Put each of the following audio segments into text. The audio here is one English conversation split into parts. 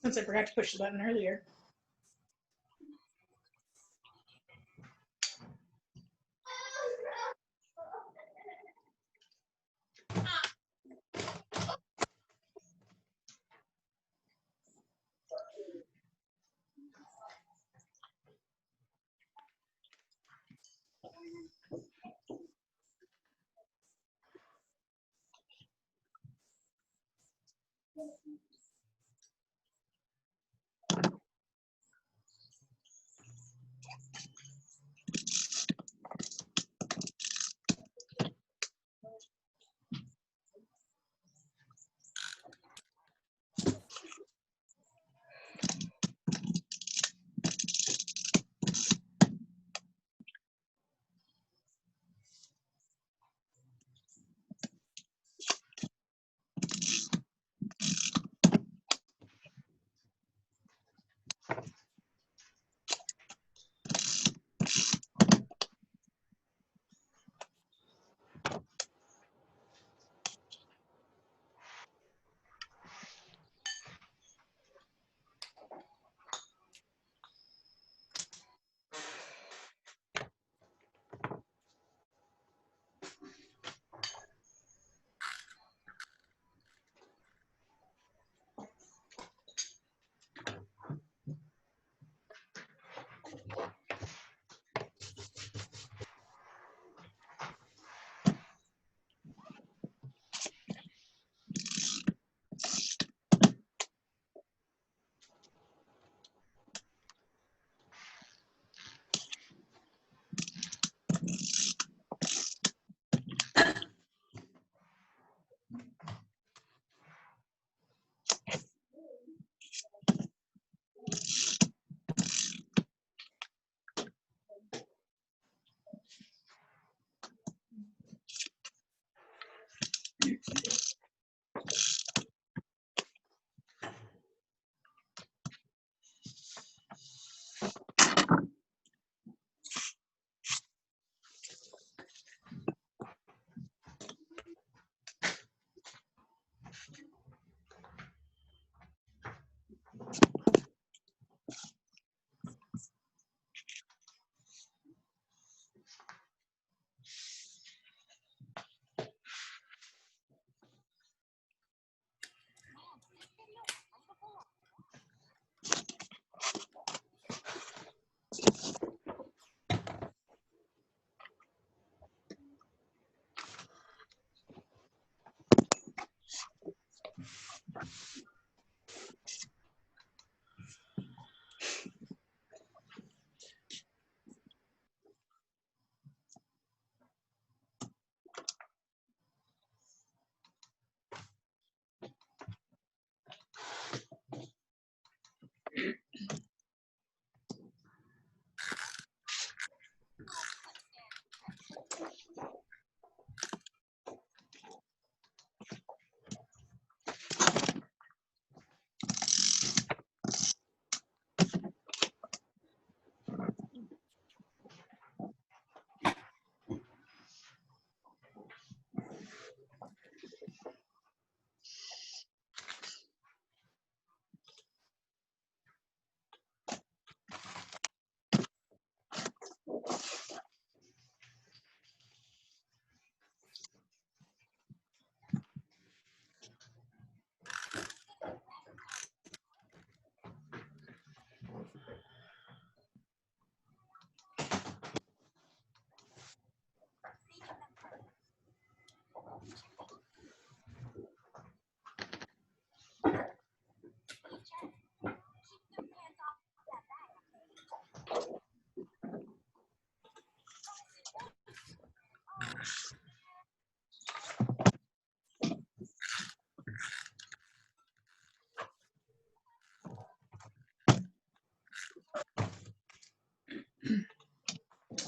Since I forgot to push the button earlier.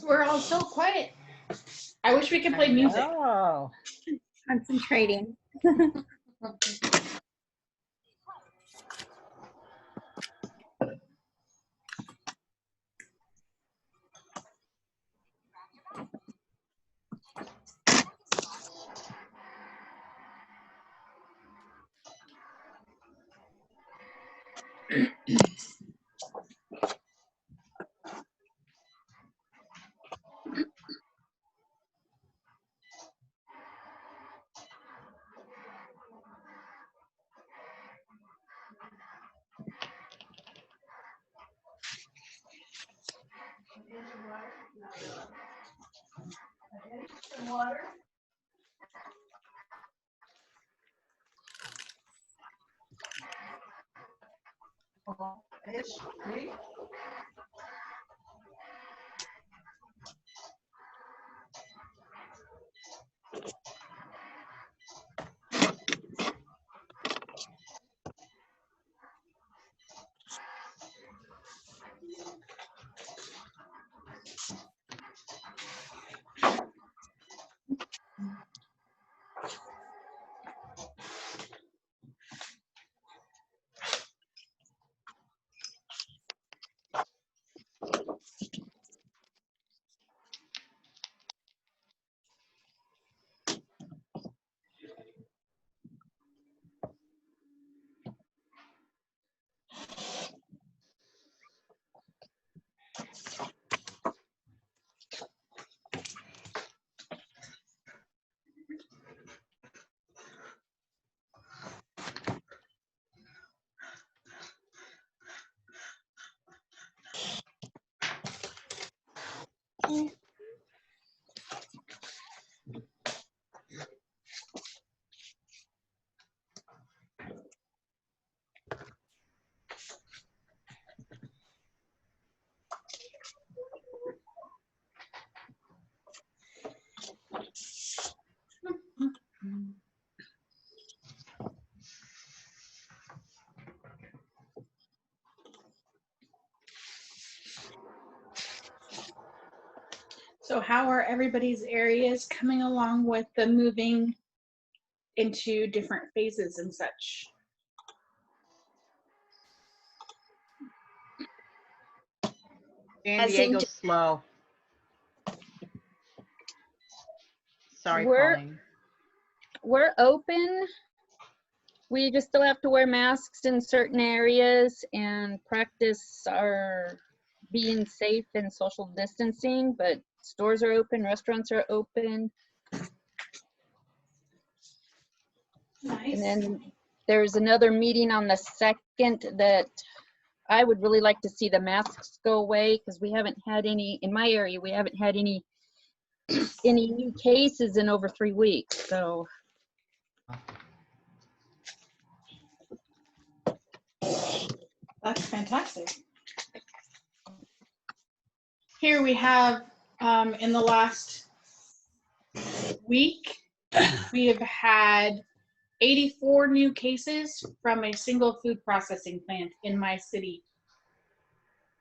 We're all so quiet. I wish we could play music. Oh, Concentrating. So how are everybody's areas coming along with the moving into different phases and such? San As in Diego's slow. Sorry, We're- Pauline. We're open. We just still have to wear masks in certain areas and practice our being safe and social distancing, but stores are open, restaurants are open. Nice. And then there's another meeting on the 2nd that I would really like to see the masks go away, because we haven't had any, in my area, we haven't had any new cases in over 3 weeks, so. That's fantastic. Here we have, in the last week, we have had 84 new cases from a single food processing plant in my city.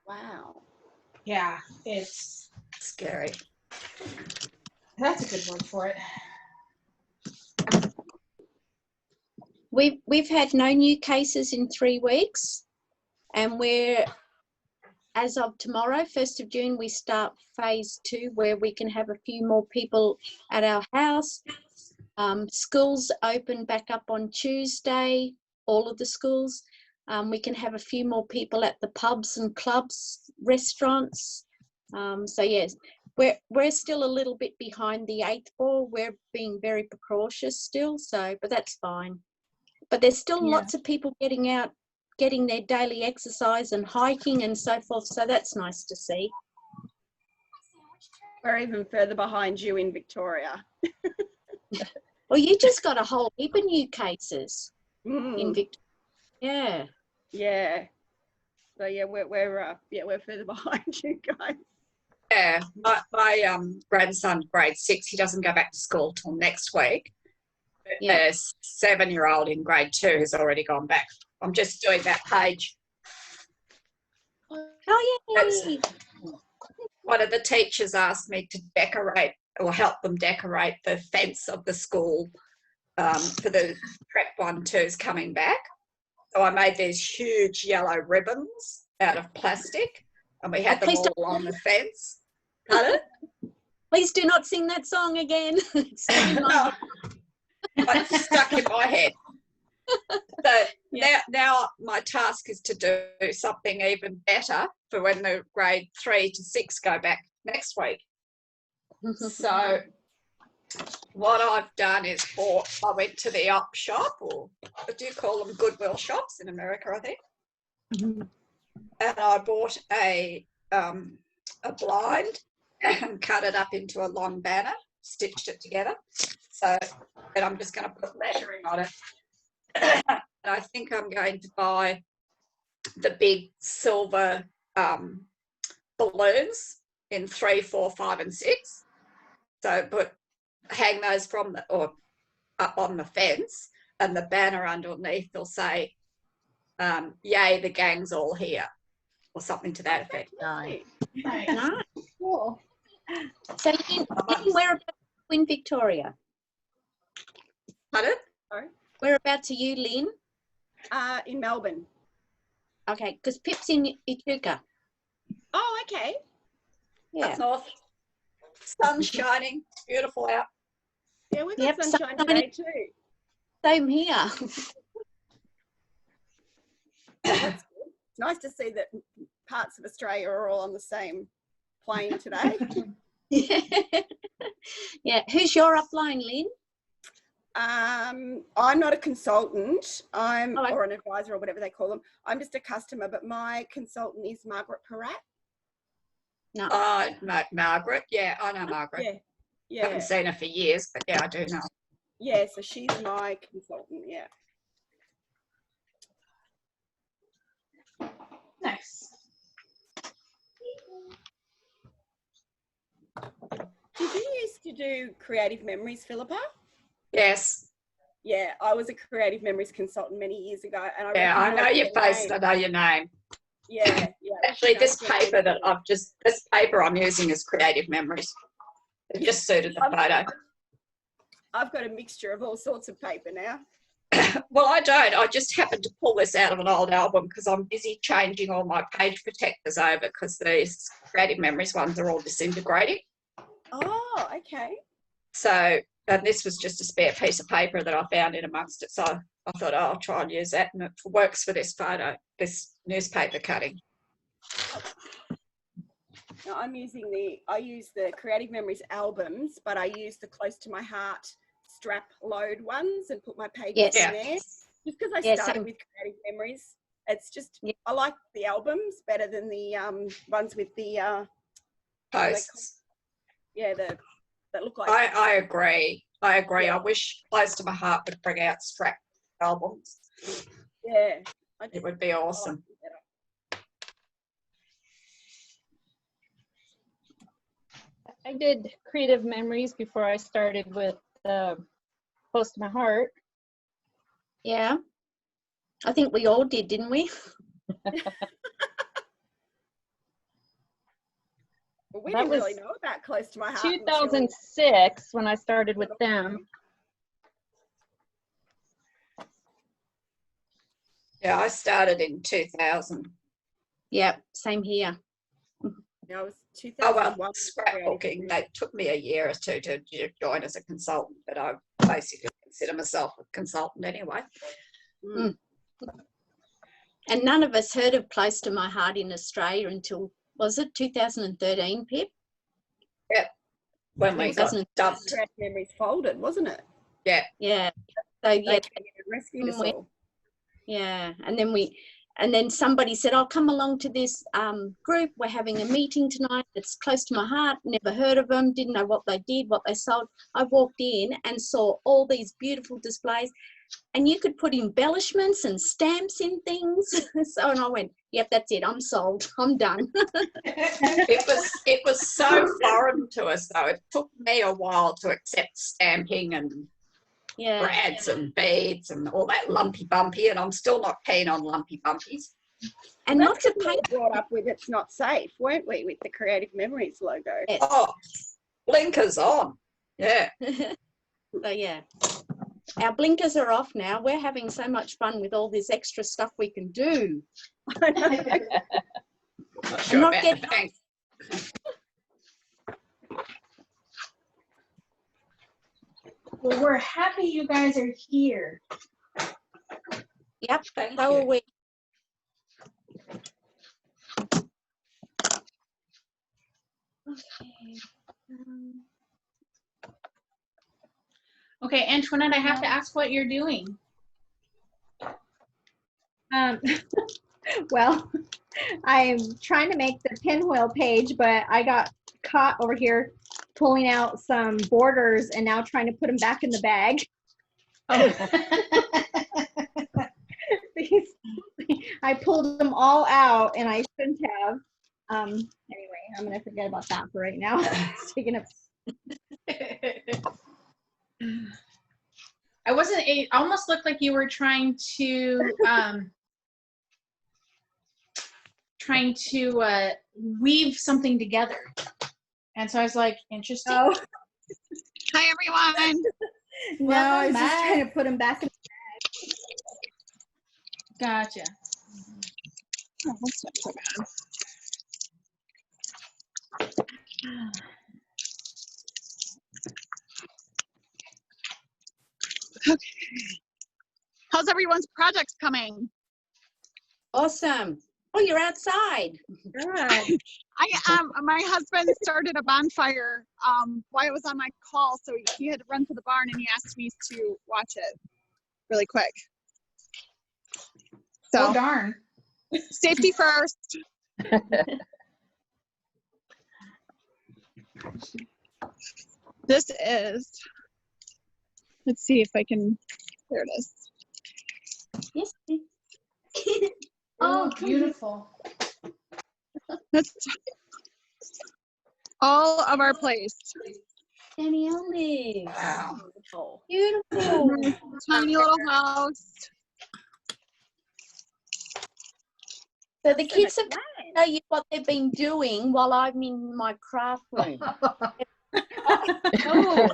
Wow. Yeah, it's, Scary. that's a good word for it. We've had no new cases in 3 weeks, and we're, as of tomorrow, 1st of June, we start phase 2, where we can have a few more people at our house. Schools open back up on Tuesday, all of the schools. We can have a few more people at the pubs and clubs, restaurants. So yes, we're still a little bit behind the 8th ball. We're being very precautious still, so, but that's fine. But there's still lots of people getting out, getting their daily exercise and hiking and so forth. So that's nice to see. We're even further behind you in Victoria. Well, you just got a whole heap of new cases in Victoria. Yeah. Yeah. So yeah, we're further behind you guys. Yeah, my grandson, grade 6, he doesn't go back to school till next week. But Yeah. the 7-year-old in grade 2 has already gone back. I'm just doing that page. Oh, yeah. One of the teachers asked me to decorate or help them decorate the fence of the school for the prep 1-2s coming back. So I made these huge yellow ribbons out of plastic, and we had them all along the fence. Pardon? Please do not sing that song again. It's stuck in my head. It's stuck in my head. So Yeah. now my task is to do something even better for when the grade 3 to 6 go back next week. So what I've done is I went to the op shop, or what do you call them, Goodwill shops in America, I think. And I bought a blind and cut it up into a long banner, stitched it together. So then I'm just going to put lettering on it. And I think I'm going to buy the big silver balloons in 3, 4, 5, and 6. So hang those from or up on the fence, and the banner underneath will say, "Yay, the gang's all here," or something to that effect. Nice. Nice. Cool. So whereabouts in Victoria? Pardon? Whereabouts are you, Lynn? In Melbourne. Okay, because Pip's in Echuca. Oh, okay. Yeah. That's north. Sun's shining. It's beautiful out. Yeah, we've got Yep, sunshine sunshine. today too. Same here. It's nice to see that parts of Australia are all on the same plane today. Yeah. Who's your upline, Lynn? I'm not a consultant. Or an advisor or whatever they call them. I'm just a customer, but my consultant is Margaret Peratt. No. Margaret. Yeah, I know Margaret. Yeah. I Yeah. haven't seen her for years, but yeah, I do know. Yeah, so she's my consultant, yeah. Nice. Did you used to do creative memories, Philippa? Yes. Yeah, I was a creative memories consultant many years ago, and I know your face and I know your name. Yeah, yeah. Actually, this paper this paper I'm using is creative memories. It just suited the photo. I've got a mixture of all sorts of paper now. Well, I don't. I just happened to pull this out of an old album because I'm busy changing all my page protectors over because these creative memories ones are all disintegrating. Oh, okay. So, and this was just a spare piece of paper that I found in amongst it. So I thought, I'll try and use that, and it works for this photo, this newspaper cutting. No, I use the Creative Memories albums, but I use the Close to My Heart strap load ones and put my pages in there. Just because I started with Creative Memories. It's just, I like the albums better than the ones with the posts. That look like. I agree. Yeah. I wish Close to My Heart would bring out strap albums. Yeah. It would be awesome. I did creative memories before I started with Close to My Heart. Yeah. I think we all did, didn't we? Well, we That didn't was really know about Close to My Heart. 2006 when I started with them. Yeah, I started in 2000. Yeah, same here. Yeah, I was Oh, well, 2001. scrapbooking. They took me a year or two to join as a consultant, but I basically consider myself a consultant anyway. Mm. And none of us heard of Close to My Heart in Australia until, was it 2013, Pip? Yep. When we got dumped. Creative Memories folded, wasn't it? Yeah. Yeah. So yeah, They came and rescued us all. yeah, and then somebody said, "I'll come along to this group. We're having a meeting tonight that's close to my heart. Never heard of them, didn't know what they did, what they sold." I walked in and saw all these beautiful displays, and you could put embellishments and stamps in things. So, and I went, "Yep, that's it. I'm sold. I'm done." It was so foreign to us, though. It took me a while to accept stamping and brads and beads and all that lumpy bumpy, and I'm still not keen on lumpy bumpies. And not to paint. Brought up with "It's not safe," weren't we, with the Creative Memories logo? Yes. Oh, blinkers on. Yeah. So yeah, our blinkers are off now. We're having so much fun with all this extra stuff we can do. Not sure not about get- the bank. Well, we're happy you guys are here. Yep, Thank so are you. we. Okay, Antoinette, I have to ask what you're doing. Well, I'm trying to make the pinwheel page, but I got caught over here pulling out some borders and now trying to put them back in the bag. Oh. I pulled them all out and I shouldn't have. Anyway, I'm gonna forget about that for right now. It's taking up. I wasn't. It almost looked like you were trying to weave something together, and so I was like, interesting. Oh. Hi, everyone. No, I was just trying to put them back in the bag. Gotcha. Oh, that's not so bad. Okay. How's everyone's projects coming? Awesome. Oh, you're outside. Good. My husband started a bonfire while I was on my call, so he had to run to the barn and he asked me to watch it really quick. So Oh darn. safety first. This is, let's see if I can, there it is. Yes. Oh, beautiful. That's all of our place. Danny Olive. Wow. Beautiful. Tiny little house. So the kids have tell you what they've been doing while I'm in my craft room. Oh.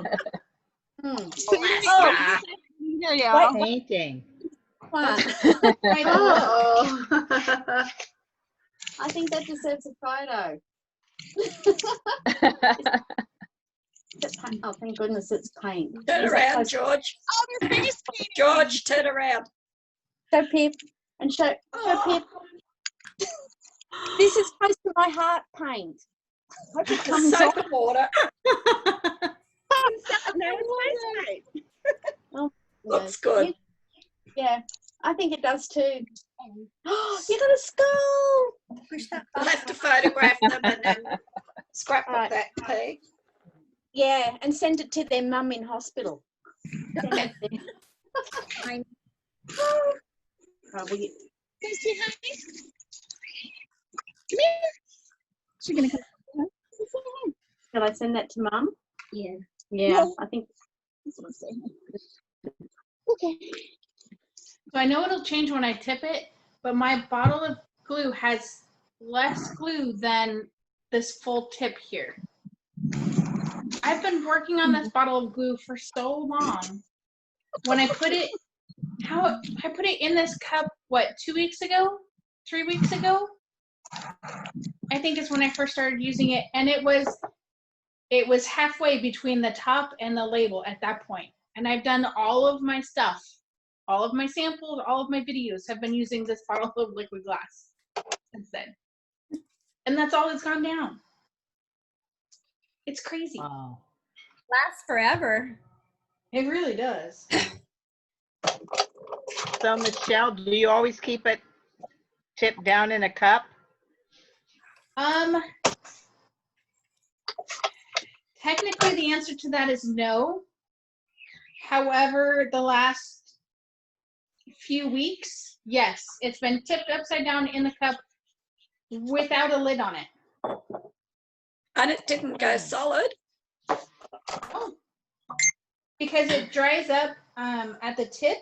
Ah, Here you go. Painting. What? oh. I think that deserves a photo. Oh, thank goodness it's paint. Turn Is that around, close? George. Oh, they're face painting. George, turn around. Show Pip and show Pip. This is close to my heart paint. Hope it comes off. Soap and water. Oh, Looks good. Yeah, I think it does too. Oh, you got a skull. Push that We'll button. have to photograph them and then scrapbook Right. that, P. Yeah, and send it to their mum in hospital. Send it to them. Oh, will you- Can you say hi? Come here. She's gonna come. Shall I send that to mum? Yeah. Yeah, No. I think. Okay. So I know it'll change when I tip it, but my bottle of glue has less glue than this full tip here. I've been working on this bottle of glue for so long. When I put it, I put it in this cup, what, 2 weeks ago? 3 weeks ago? I think is when I first started using it, and it was halfway between the top and the label at that point. And I've done all of my stuff, all of my samples, all of my videos have been using this bottle of liquid glass since then. And that's all that's gone down. It's crazy. Wow. Lasts forever. It really does. So Michelle, do you always keep it tipped down in a cup? Technically the answer to that is no. However, the last few weeks, yes, it's been tipped upside down in the cup without a lid on it. And it didn't go solid. Oh. Because it dries up at the tip,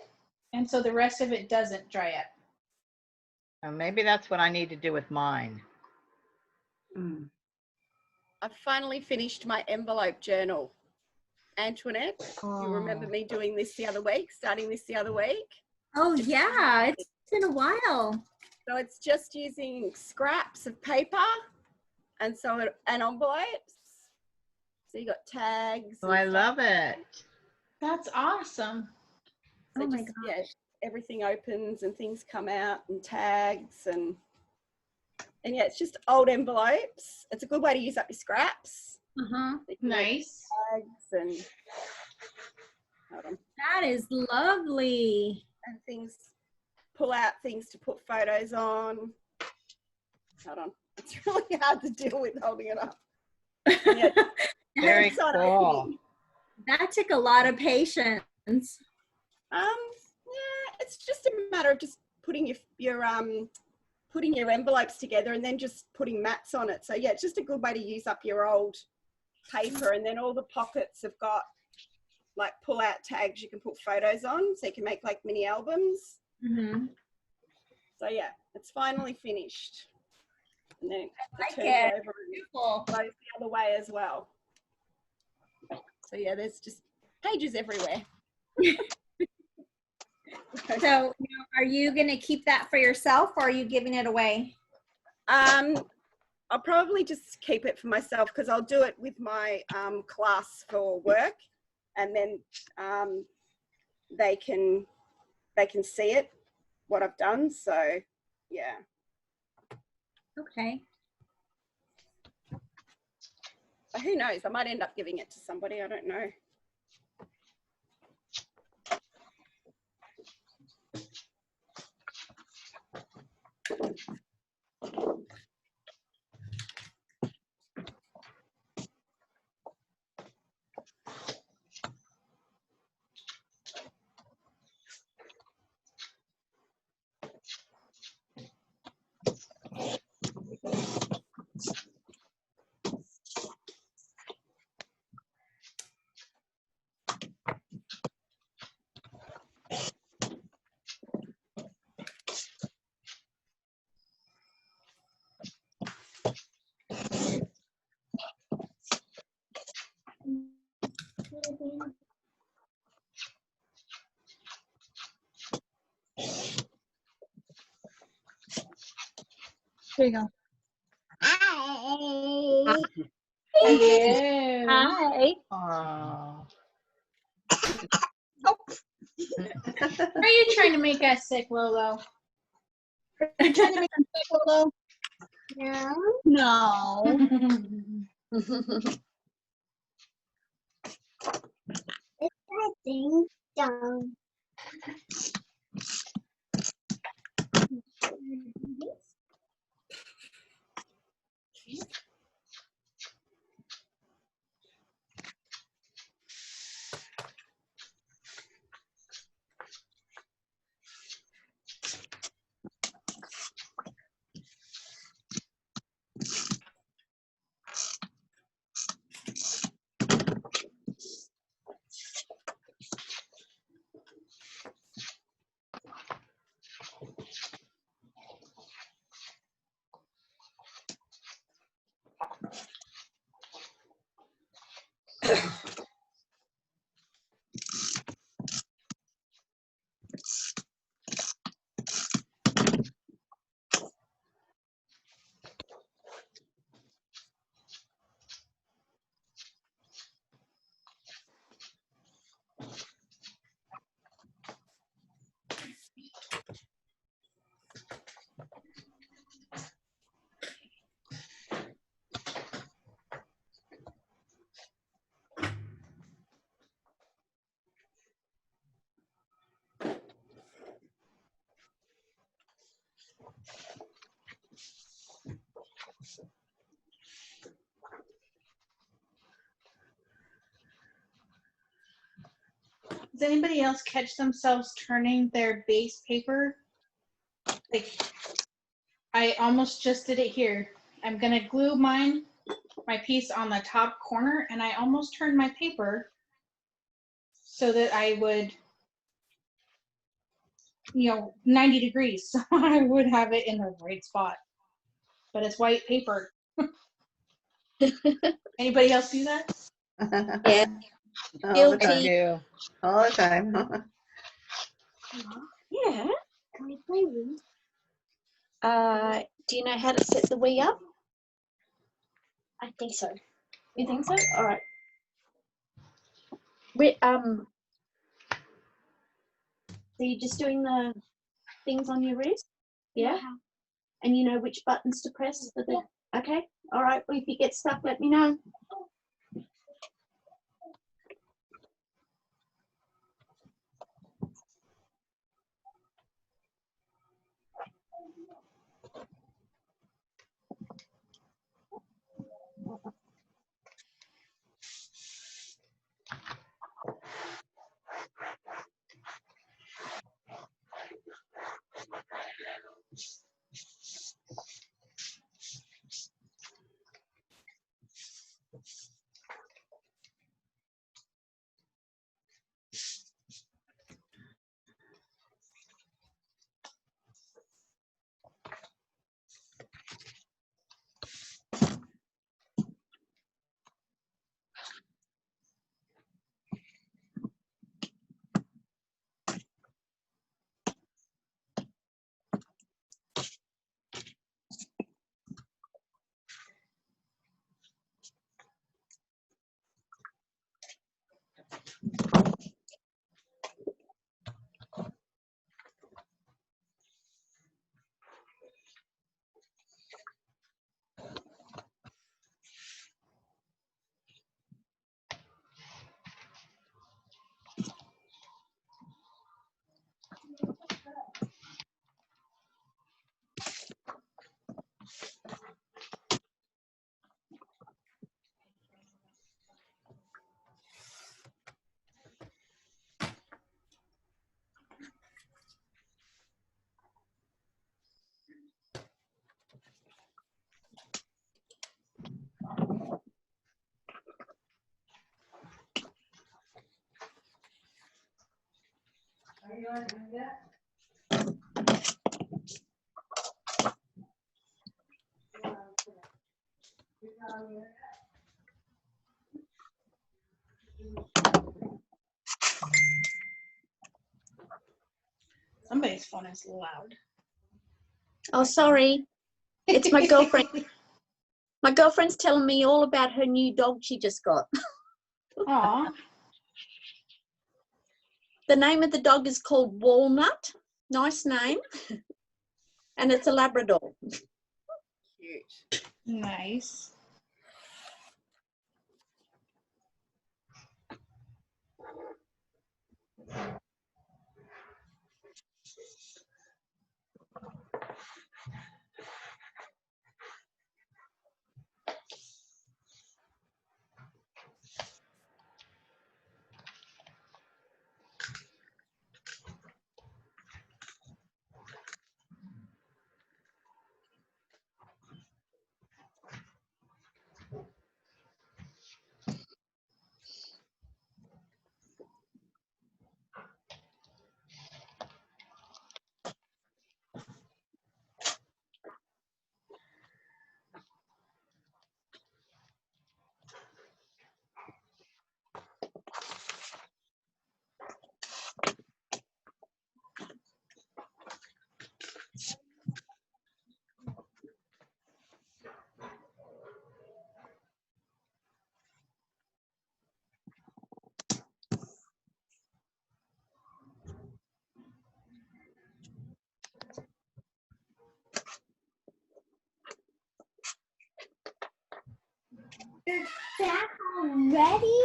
and so the rest of it doesn't dry up. Maybe that's what I need to do with mine. I finally finished my envelope journal. Antoinette, you remember me doing this the other week, starting this the other week? Oh yeah, it's been a while. So it's just using scraps of paper and envelopes. So you got tags. Oh, I love it. That's awesome. So Oh my just, yeah, everything opens and things come out and tags and yeah, it's just old envelopes. It's a good way to use up your scraps. Nice. Tags and hold on. That is lovely. And things, pull out things to put photos on. Hold on. It's really hard to deal with holding it up. Yeah. Very cool. That took a lot of patience. Yeah, it's just a matter of just putting your envelopes together and then just putting mats on it. So yeah, it's just a good way to use up your old paper. And then all the pockets have got like pull out tags you can put photos on, so you can make like mini albums. So yeah, it's finally finished. And then it turns over and goes the other way as well. So yeah, there's just pages everywhere. So are you going to keep that for yourself, or are you giving it away? I'll probably just keep it for myself because I'll do it with my class for work, and then they can see it, what I've done. So yeah. Okay. But who knows? I might end up giving it to somebody. I don't know. There you go. Hi. Hello. Hi. Aww. Are you trying to make us sick, Lolo? You trying to make them sick, Lolo? Yeah. No. Ding dong. Does anybody else catch themselves turning their base paper? Like, I almost just did it here. I'm gonna glue my piece on the top corner, and I almost turned my paper so that I would, 90 degrees, so I would have it in the right spot. But it's white paper. Anybody else do that? Yeah. All the Guilty. time. All the time. Yeah. Can we play Wii? Do you know how to set the Wii up? I think so. You think so? All right. So you're just doing the things on your wrist? Yeah. And you know which buttons to press for the, okay. All right. Well, if you get stuck, let me know. Somebody's phone is loud. Oh, sorry. It's my girlfriend. My girlfriend's telling me all about her new dog she just got. Aw. The name of the dog is called Walnut. Nice name. And it's a Labrador. Cute. Nice. Is that already?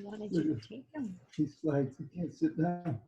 Why did you take them? He slides, he can't sit down.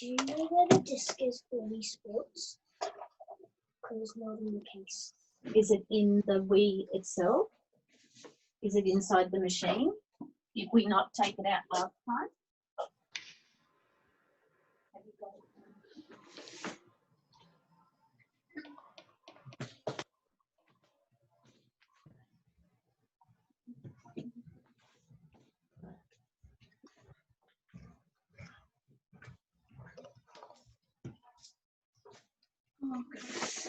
you know where the disc is for Wii Sports? Because not in the case. Is it in the Wii itself? Is it inside the machine? Did we not take it out last time? Have you got it? Oh, goodness.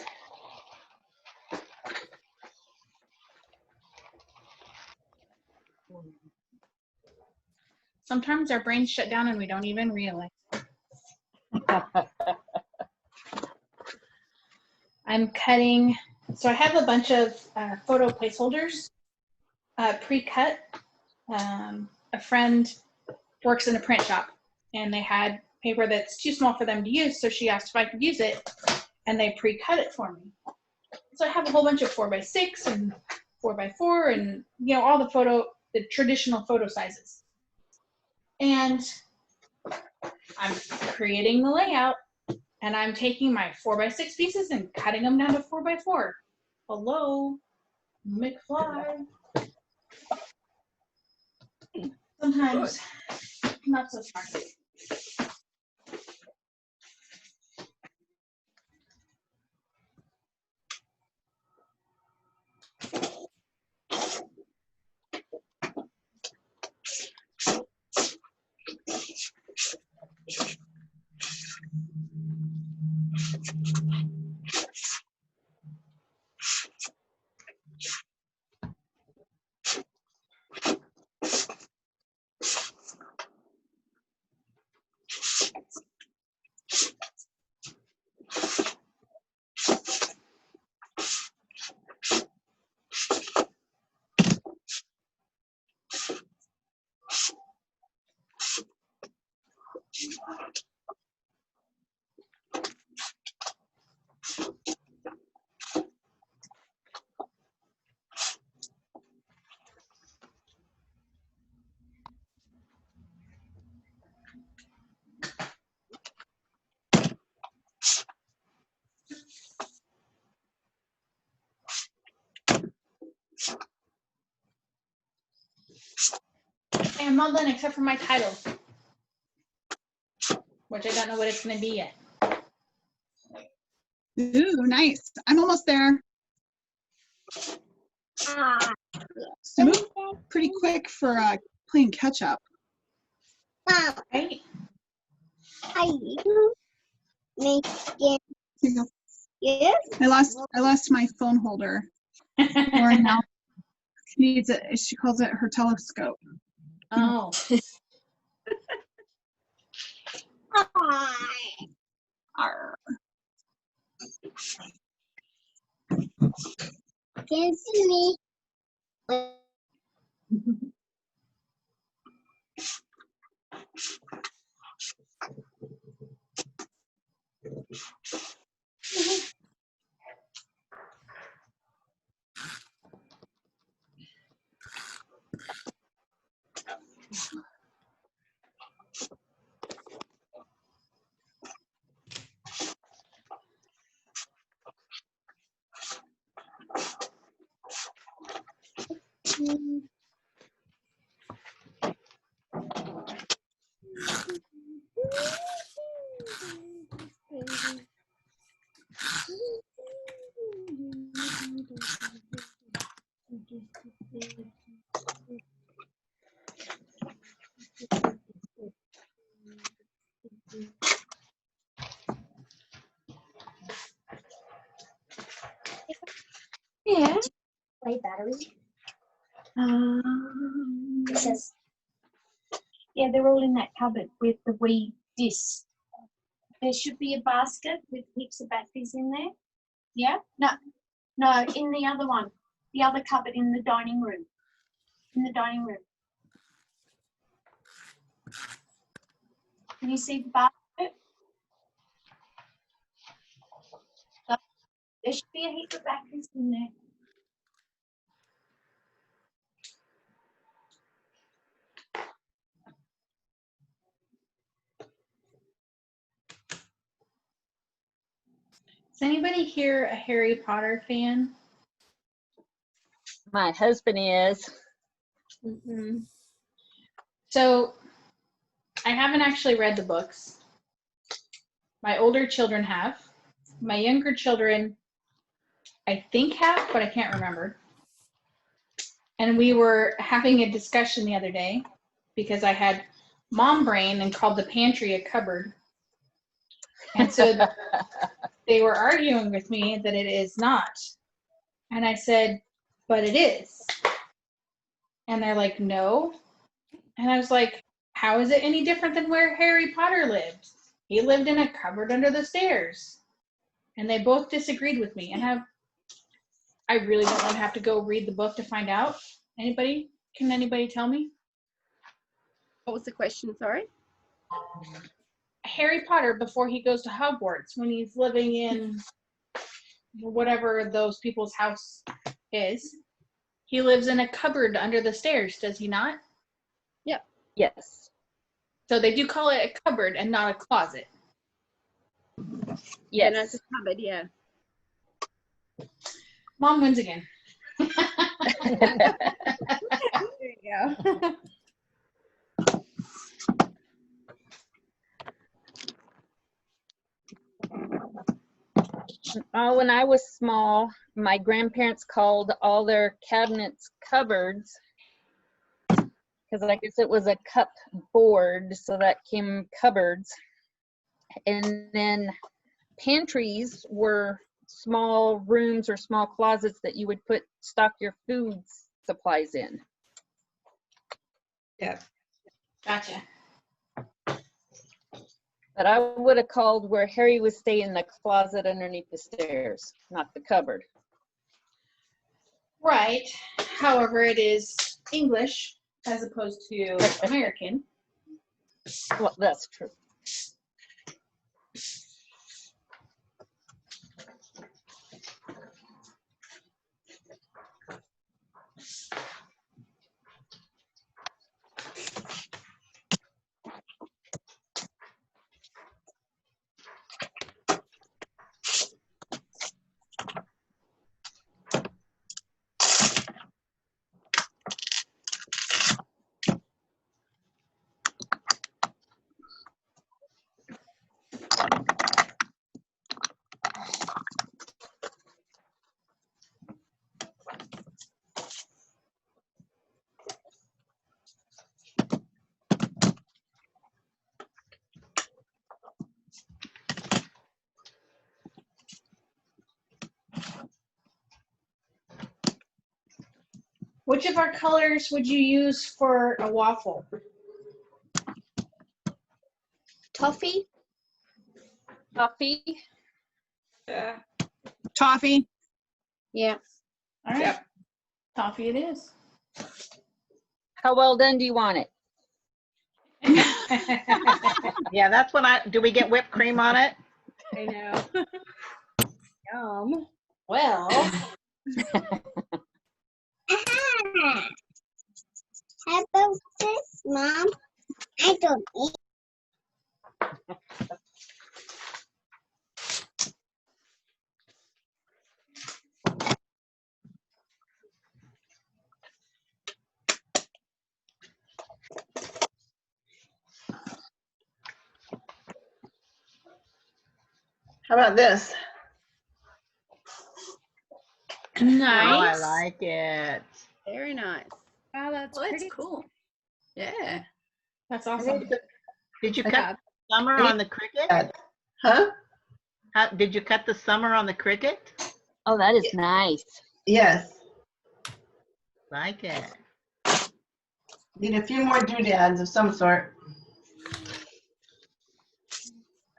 Sometimes our brains shut down and we don't even realize. I'm cutting, so I have a bunch of photo placeholders pre-cut. A friend works in a print shop and they had paper that's too small for them to use, so she asked if I could use it and they pre-cut it for me. So I have a whole bunch of 4x6 and 4x4 and all the traditional photo sizes. And I'm creating the layout and I'm taking my 4x6 pieces and cutting them down to 4x4. Hello, McFly. Sometimes not so smart. Okay, I'm all done except for my title, which I don't know what it's going to be yet. Ooh, nice. I'm almost there. So move pretty quick for playing catch up. Right? Hi. Make it. Here you go. Yes. I lost my phone holder. Lauren now needs it. She calls it her telescope. Oh. Hi. Arr. Can see me. Yeah. Play battery. It says, yeah, they're all in that cupboard with the wee disc. There should be a basket with heaps of batteries in there. Yeah? No, in the other one. The other cupboard in the dining room. In the dining room. Can you see the basket? There should be a heap of batteries in there. Is anybody here a Harry Potter fan? My husband is. Mm-hmm. So I haven't actually read the books. My older children have. My younger children, I think have, but I can't remember. And we were having a discussion the other day because I had mom brain and called the pantry a cupboard. And so they were arguing with me that it is not. And I said, but it is. And they're like, no. And I was like, how is it any different than where Harry Potter lived? He lived in a cupboard under the stairs. And they both disagreed with me. And I really don't want to have to go read the book to find out. Anybody? Can anybody tell me? What was the question? Sorry. Harry Potter, before he goes to Hogwarts, when he's living in whatever those people's house is, he lives in a cupboard under the stairs, does he not? Yep. Yes. So they do call it a cupboard and not a closet. Yeah, no, Yes. it's a cupboard, yeah. Mom wins again. There you go. When I was small, my grandparents called all their cabinets cupboards because I guess it was a cupboard, so that came cupboards. And then pantries were small rooms or small closets that you would stock your food supplies in. Yeah. Gotcha. But I would have called where Harry was staying the closet underneath the stairs, not the cupboard. Right. However, it is English as opposed to American. Well, that's true. Which of our colors would you use for a waffle? Toffee? Coffee. Yeah. Toffee. Yeah. All right. Yep. Toffee it is. How well done do you want it? Yeah, that's when do we get whipped cream on it? I know. Yum. Well, How about this, Mom? I don't eat. How about this? nice. Oh, I like it. Very nice. Wow, that's Well, that's pretty. cool. Yeah. That's awesome. Did you I cut the summer on the cricket? Huh? Did you cut the summer on the cricket? Oh, that is nice. Yes. Like it. Need a few more doodads of some sort.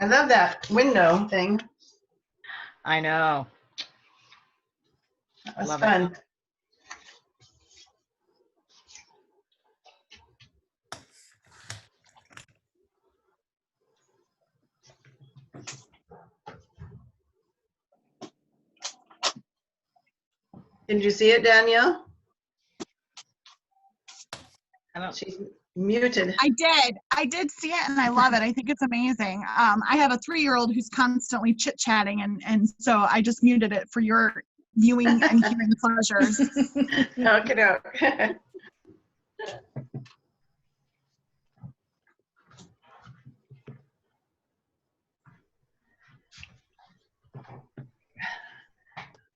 I love that window thing. I know. That was Love it. fun. Did you see it, Danielle? I don't. She's muted. I did see it and I love it. I think it's amazing. I have a 3-year-old who's constantly chit-chatting, and so I just muted it for your viewing and hearing pleasures. Okie doke.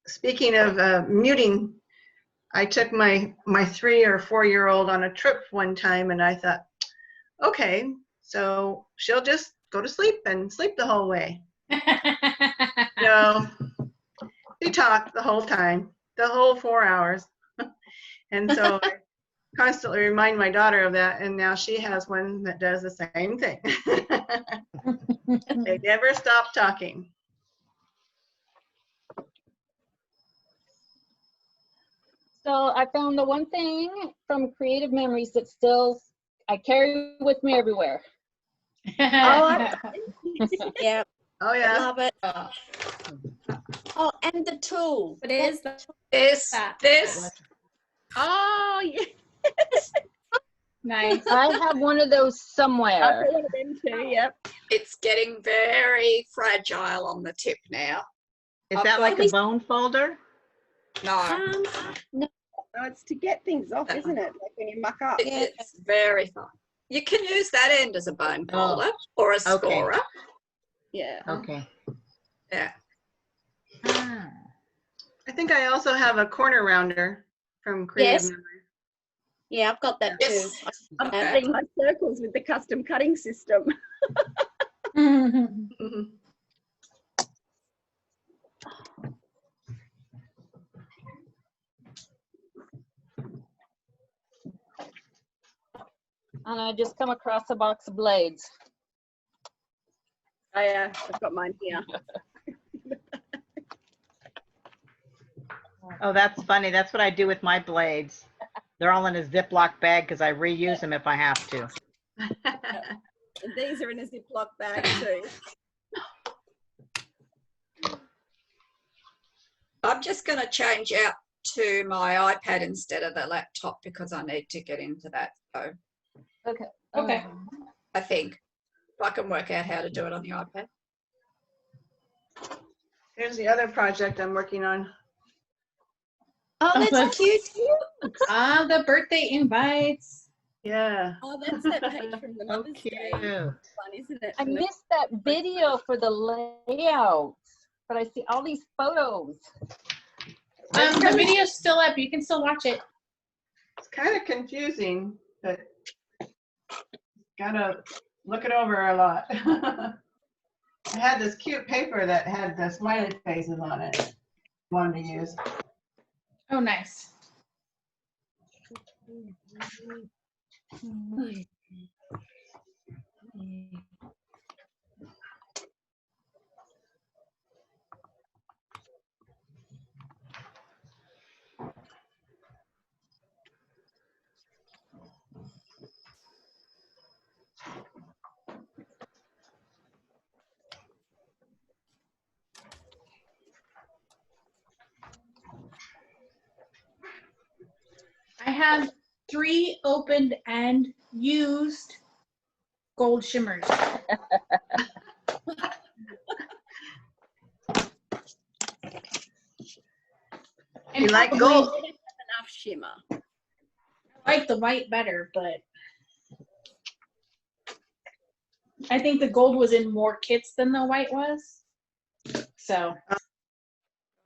Speaking of muting, I took my 3 or 4-year-old on a trip one time, and I thought, okay, so she'll just go to sleep and sleep the whole way. So she talked the whole time, the whole 4 hours. And so I constantly remind my daughter of that, and now she has one that does the same thing. They never stop talking. So I found the one thing from Creative Memories that still I carry with me everywhere. Oh, yeah. Oh yeah. Love it. Oh, and the tool. What is that? This. Oh, yes. Nice. I have one of those I've somewhere. got one of them too, yep. It's getting very fragile on the tip now. Is that like a bone folder? No, No, it's to get things off, isn't it? Like when you muck up. it's very fine. You can use that end as a bone folder or a scorer. Yeah. Okay. Yeah. Ah. I think I also have a corner rounder from Creative Yes. Memory. Yeah, I've got that Yes. too. I'm Okay. cutting my circles with the custom cutting system. Mhm. And I just come across a box of blades. I've got mine here. Oh, that's funny. That's what I do with my blades. They're all in a Ziploc bag because I reuse them if I have to. And these are in a Ziploc bag too. I'm just going to change out to my iPad instead of the laptop because I need to get into that. So Okay. Okay. I think if I can work out how to do it on the iPad. Here's the other project I'm working on. Oh, that's cute. Ah, the birthday invites. Yeah. Oh, that's that page from the So Mother's Day cute. one, isn't it? I From the- missed that video for the layouts, but I see all these photos. The video's still up. You can still watch it. It's kind of confusing, but gotta look it over a lot. I had this cute paper that had the smiley faces on it. Wanted to use. Oh, nice. I have 3 opened and used gold shimmers. You like probably gold? Enough shimmer. I like the white better, but I think the gold was in more kits than the white was. So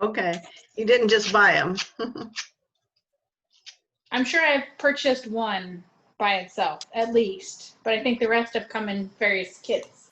Okay. You didn't just buy them. I'm sure I've purchased one by itself, at least. But I think the rest have come in various kits.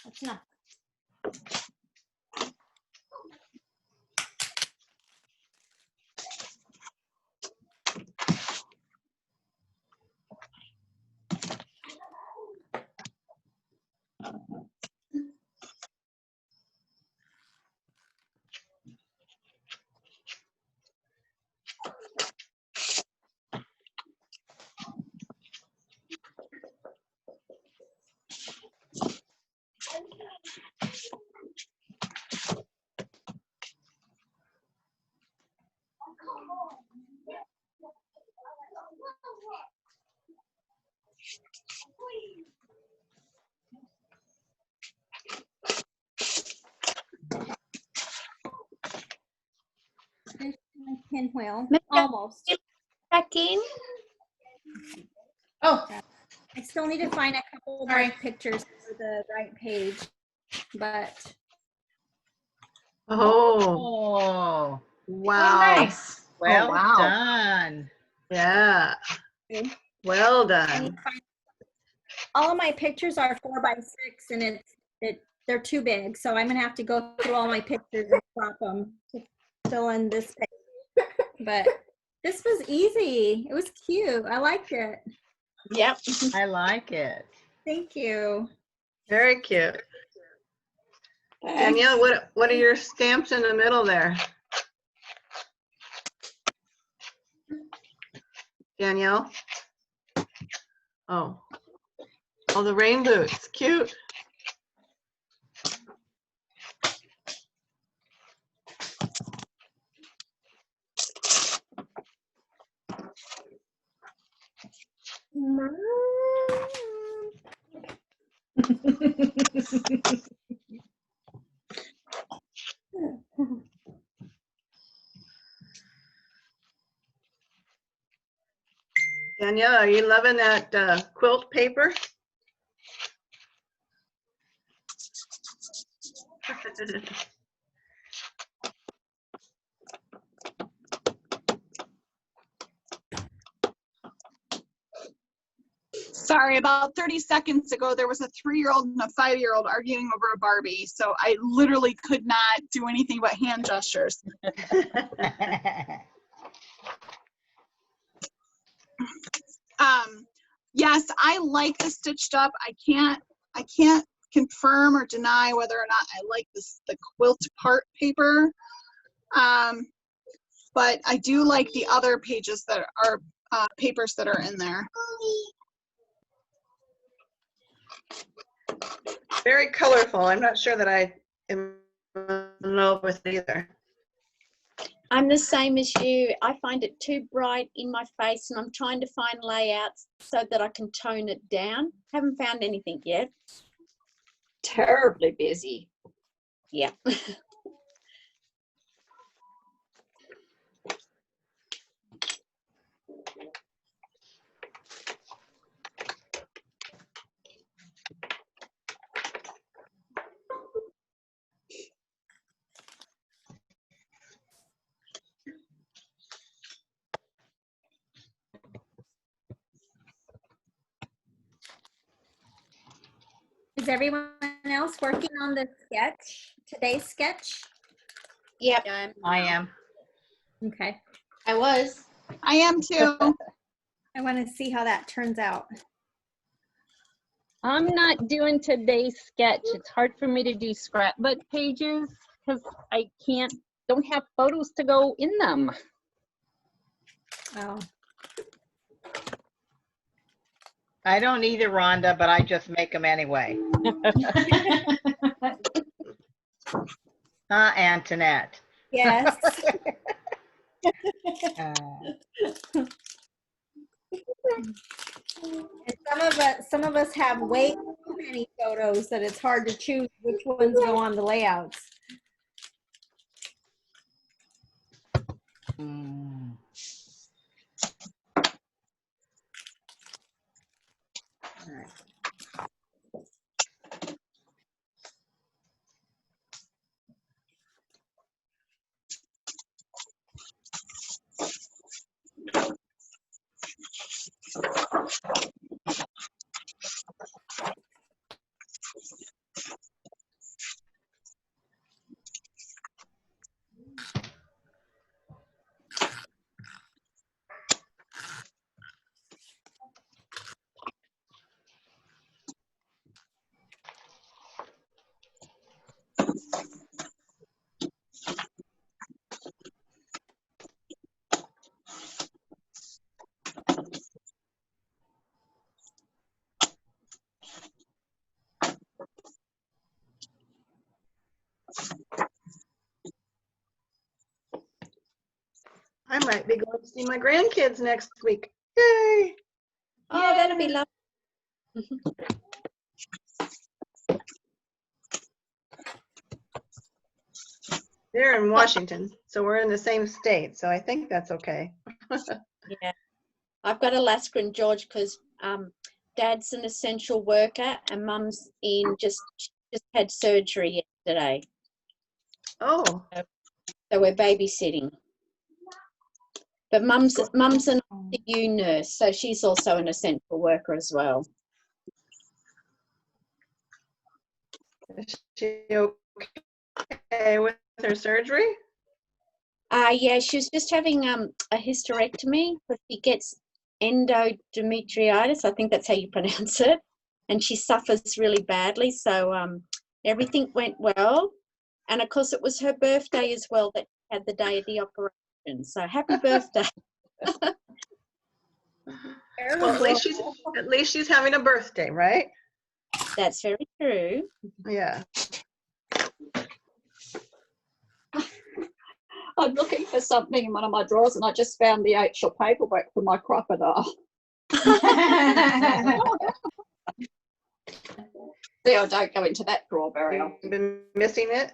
That's not. There's my pinwheel. Almost. Back in. Oh, I still need to find a couple more pictures for the right page, but Oh, Oh, wow. nice. well wow. done. Yeah. Well done. all of my pictures are 4x6 and they're too big. So I'm gonna have to go through all my pictures and crop them to fill in this page. But this was easy. It was cute. I liked it. Yep. I like it. Thank you. Very cute. Danielle, what are your stamps in the middle there? Danielle? Oh. Oh, the rain boots. Cute. Danielle, are you loving that quilt paper? Sorry, about 30 seconds ago, there was a 3-year-old and a 5-year-old arguing over a Barbie. So I literally could not do anything but hand gestures. Yes, I like the stitched up. I can't confirm or deny whether or not I like the quilt part paper. But I do like the other pages that are papers that are in there. Very colorful. I'm not sure that I am in love with it either. I'm the same as you. I find it too bright in my face, and I'm trying to find layouts so that I can tone it down. Haven't found anything yet. Terribly busy. Yeah. Is everyone else working on the sketch, today's sketch? Yep. I am. Okay. I was. I am too. I want to see how that turns out. I'm not doing today's sketch. It's hard for me to do scrapbook pages because I don't have photos to go in them. Oh. I don't either, Rhonda, but I just make them anyway. Antoinette? Yes. And some of us have way too many photos that it's hard to choose which ones go on the layouts. Mm. All right. I might be going to see my grandkids next week. Yay! Oh, that'll be lovely. They're in Washington, so we're in the same state, so I think that's okay. Yeah, I've got Alaska and George because Dad's an essential worker and Mum's just had surgery yesterday, Oh, so we're babysitting. But Mum's an ICU nurse, so she's also an essential worker as well. is she okay with her surgery? Yeah, she was just having a hysterectomy, but she gets endometriosis. I think that's how you pronounce it, and she suffers really badly. So everything went well, and of course it was her birthday as well that she had the day of the operation. So happy birthday! Well, at least she's having a birthday, right? That's very true. Yeah. I'm looking for something in one of my drawers and I just found the actual paperwork for my crocodile. Theo, don't go into that drawer very often. You've been missing it?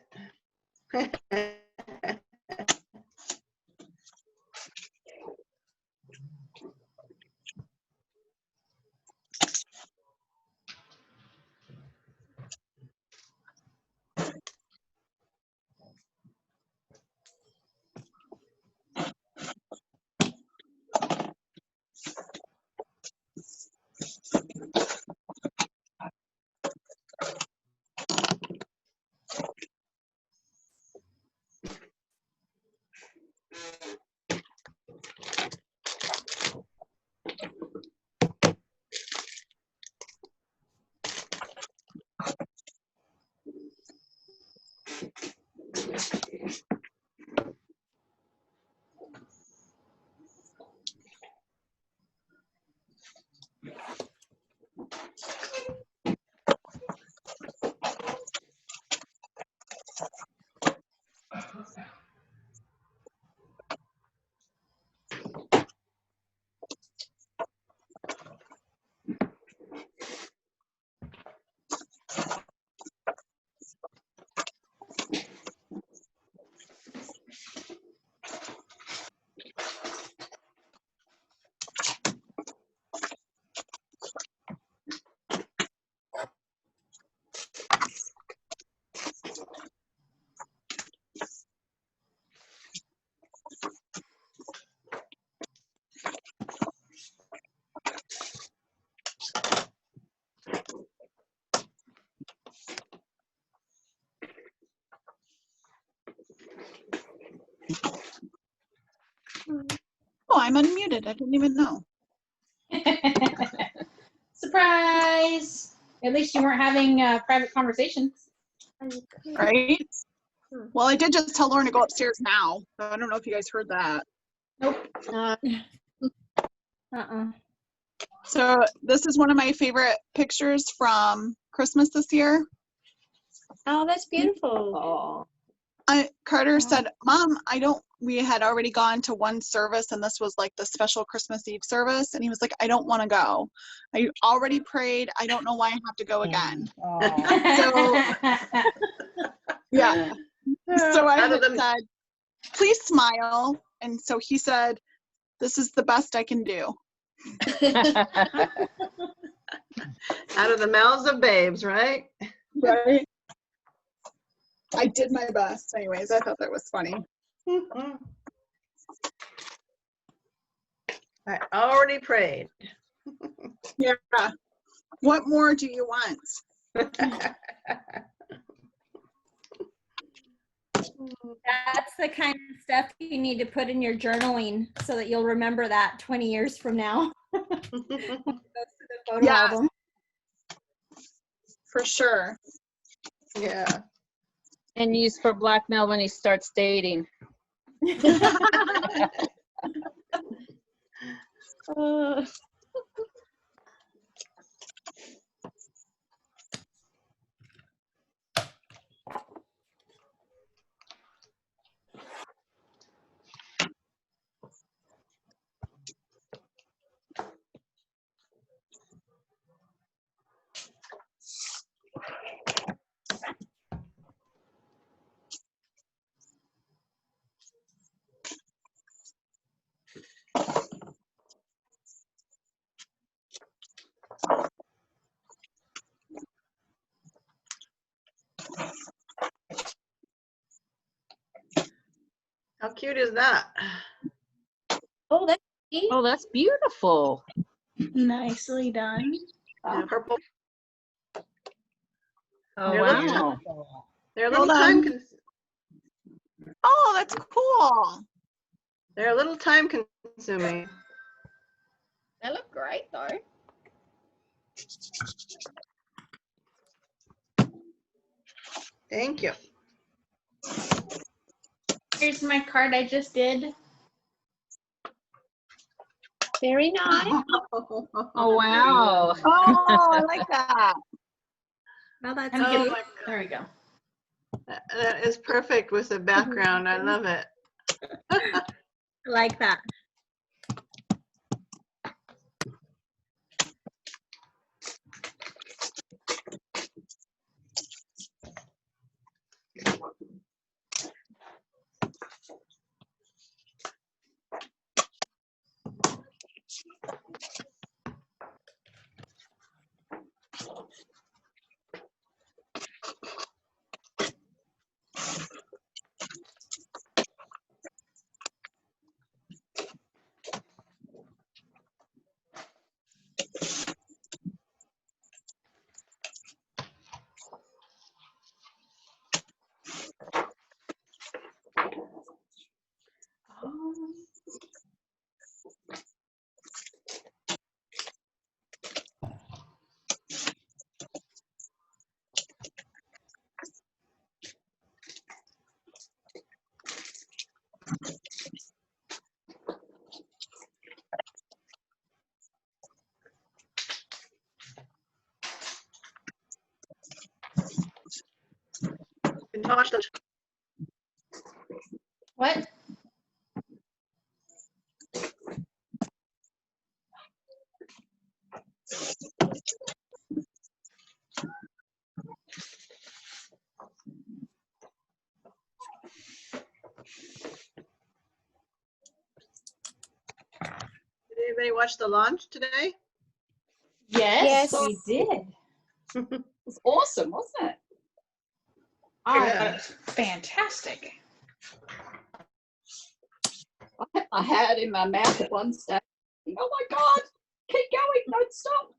Oh, I'm unmuted. I didn't even know. Surprise! At least you weren't having private conversations. Right? Well, I did just tell Lauren to go upstairs now. So I don't know if you guys heard that. Nope. So this is one of my favorite pictures from Christmas this year. Oh, that's beautiful. Carter said, Mom, we had already gone to one service and this was like the special Christmas Eve service. And he was like, I don't want to go. I already prayed. I don't know why I have to go again. So, yeah. So I had said, please smile. And so he said, this is the best I can do. Out of the mouths of babes, right? Right. I did my best. Anyways, I thought that was funny. I already prayed. Yeah. What more do you want? That's the kind of stuff you need to put in your journaling so that you'll remember that 20 years from now. Goes to the photo album. For sure. Yeah. And use for blackmail when he starts dating. How cute is that? Oh, that's cute. Oh, that's beautiful. Nicely done. Yeah, purple. Oh, They're wow. They're a little time Oh, that's cool. They're a little time consuming. They look great though. Thank you. Here's my card I just did. Very nice. Oh, wow. Oh, I like that. Well, that's Let me cute. get, there we go. That is perfect with the background. I love it. I like that. Can you watch those? What? Did anybody watch the launch today? Yes, Yes. we did. It was awesome, wasn't it? Oh, Yeah. that was fantastic. I had in my mouth at one stage. Oh my God, keep going, don't stop.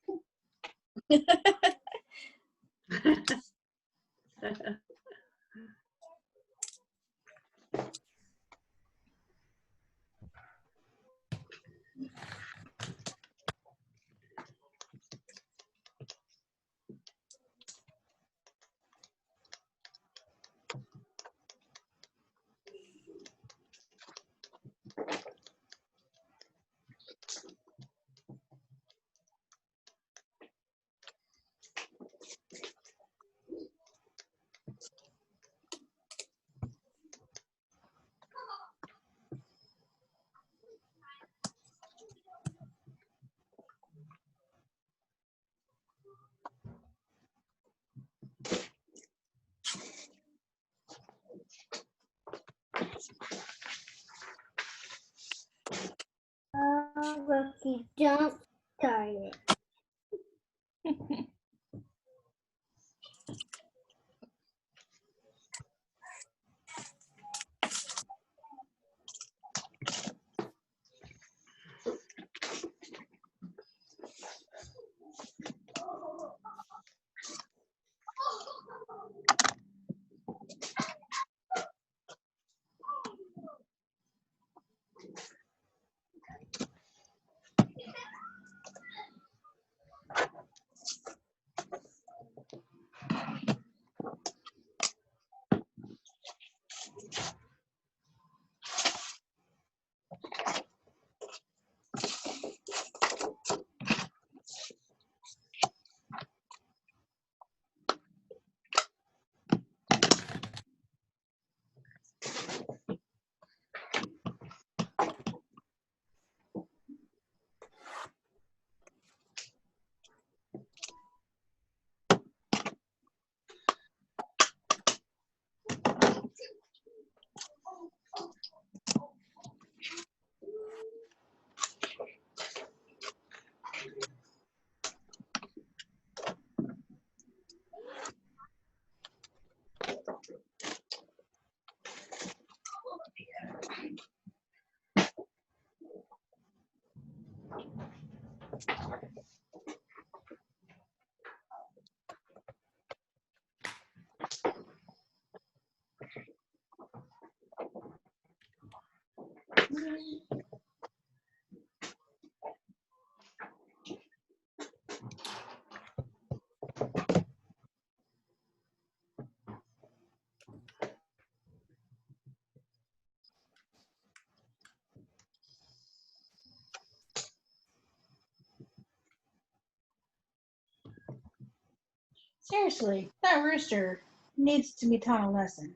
Seriously, that rooster needs to be taught a lesson.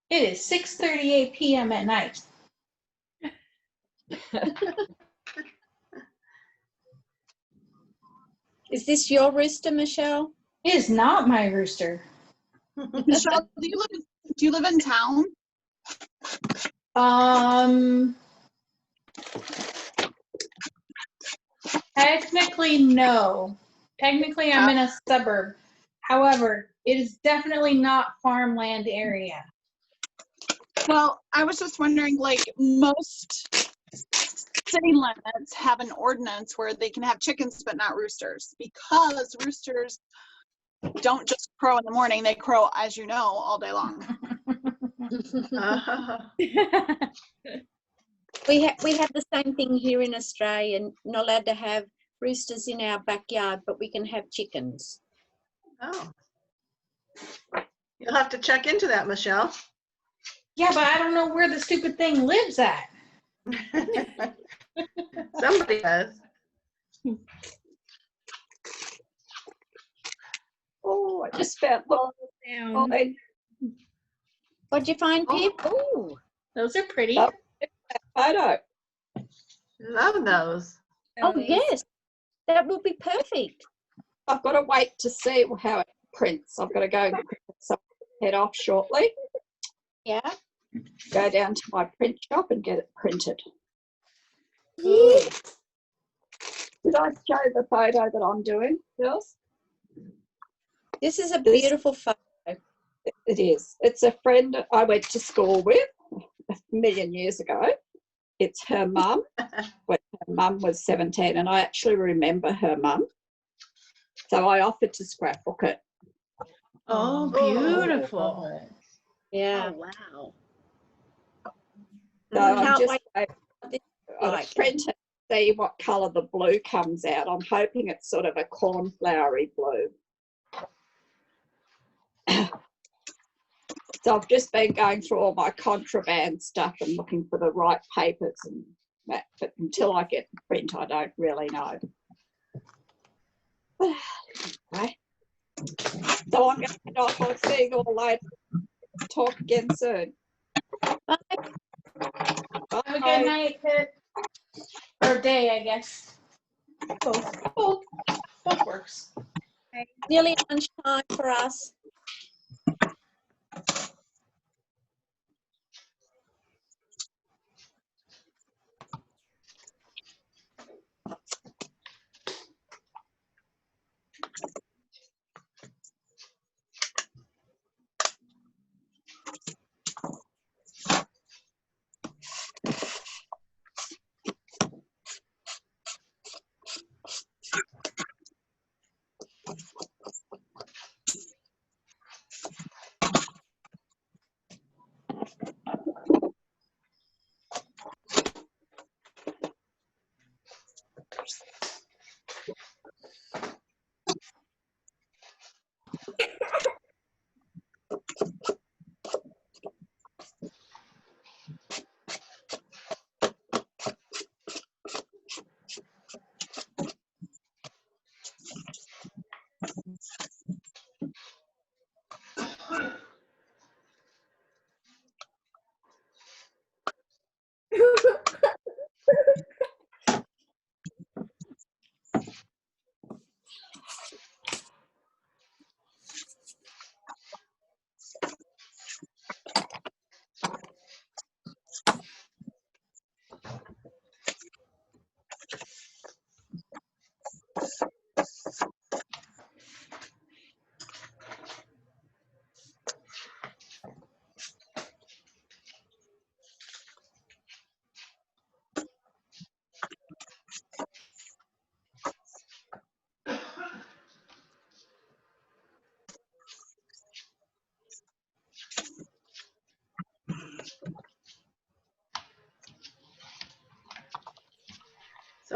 It is 6:38 p.m. at night. Is this your rooster, Michelle? It is not my rooster. Michelle, do you live in town? Technically, no. Technically, I'm in a suburb. However, it is definitely not farmland area. Well, I was just wondering, like, most city limits have an ordinance where they can have chickens but not roosters, because roosters don't just crow in the morning, they crow, as you know, all day long. We have the same thing here in Australia. Not allowed to have roosters in our backyard, but we can have chickens. Oh. You'll have to check into that, Michelle. Yeah, but I don't know where the stupid thing lives at. Somebody does. Oh, I just found mine. What'd you find, Pip? Oh, those are pretty. Oh, photo. Love those. Oh, yes. That will be perfect. I've got to wait to see how it prints. I've got to go and print some head off shortly. Yeah. Go down to my print shop and get it printed. Ooh. Did I show the photo that I'm doing, girls? This is a beautiful photo. It is. It's a friend I went to school with a million years ago. It's her mum when her mum was 17, and I actually remember her mum. So I offered to scrapbook it. Oh, beautiful. Yeah. Oh, wow. So I'm just I'll print it, see what colour the blue comes out. I'm hoping it's sort of a cornflowery blue. So I've just been going through all my contraband stuff and looking for the right papers and that, but until I get the print, I don't really know. Okay. So I'm going to head off. I'll see you all later. Talk again soon. Bye. Have a good night, Pip. Or day, I guess. Both works. Nearly lunchtime for us.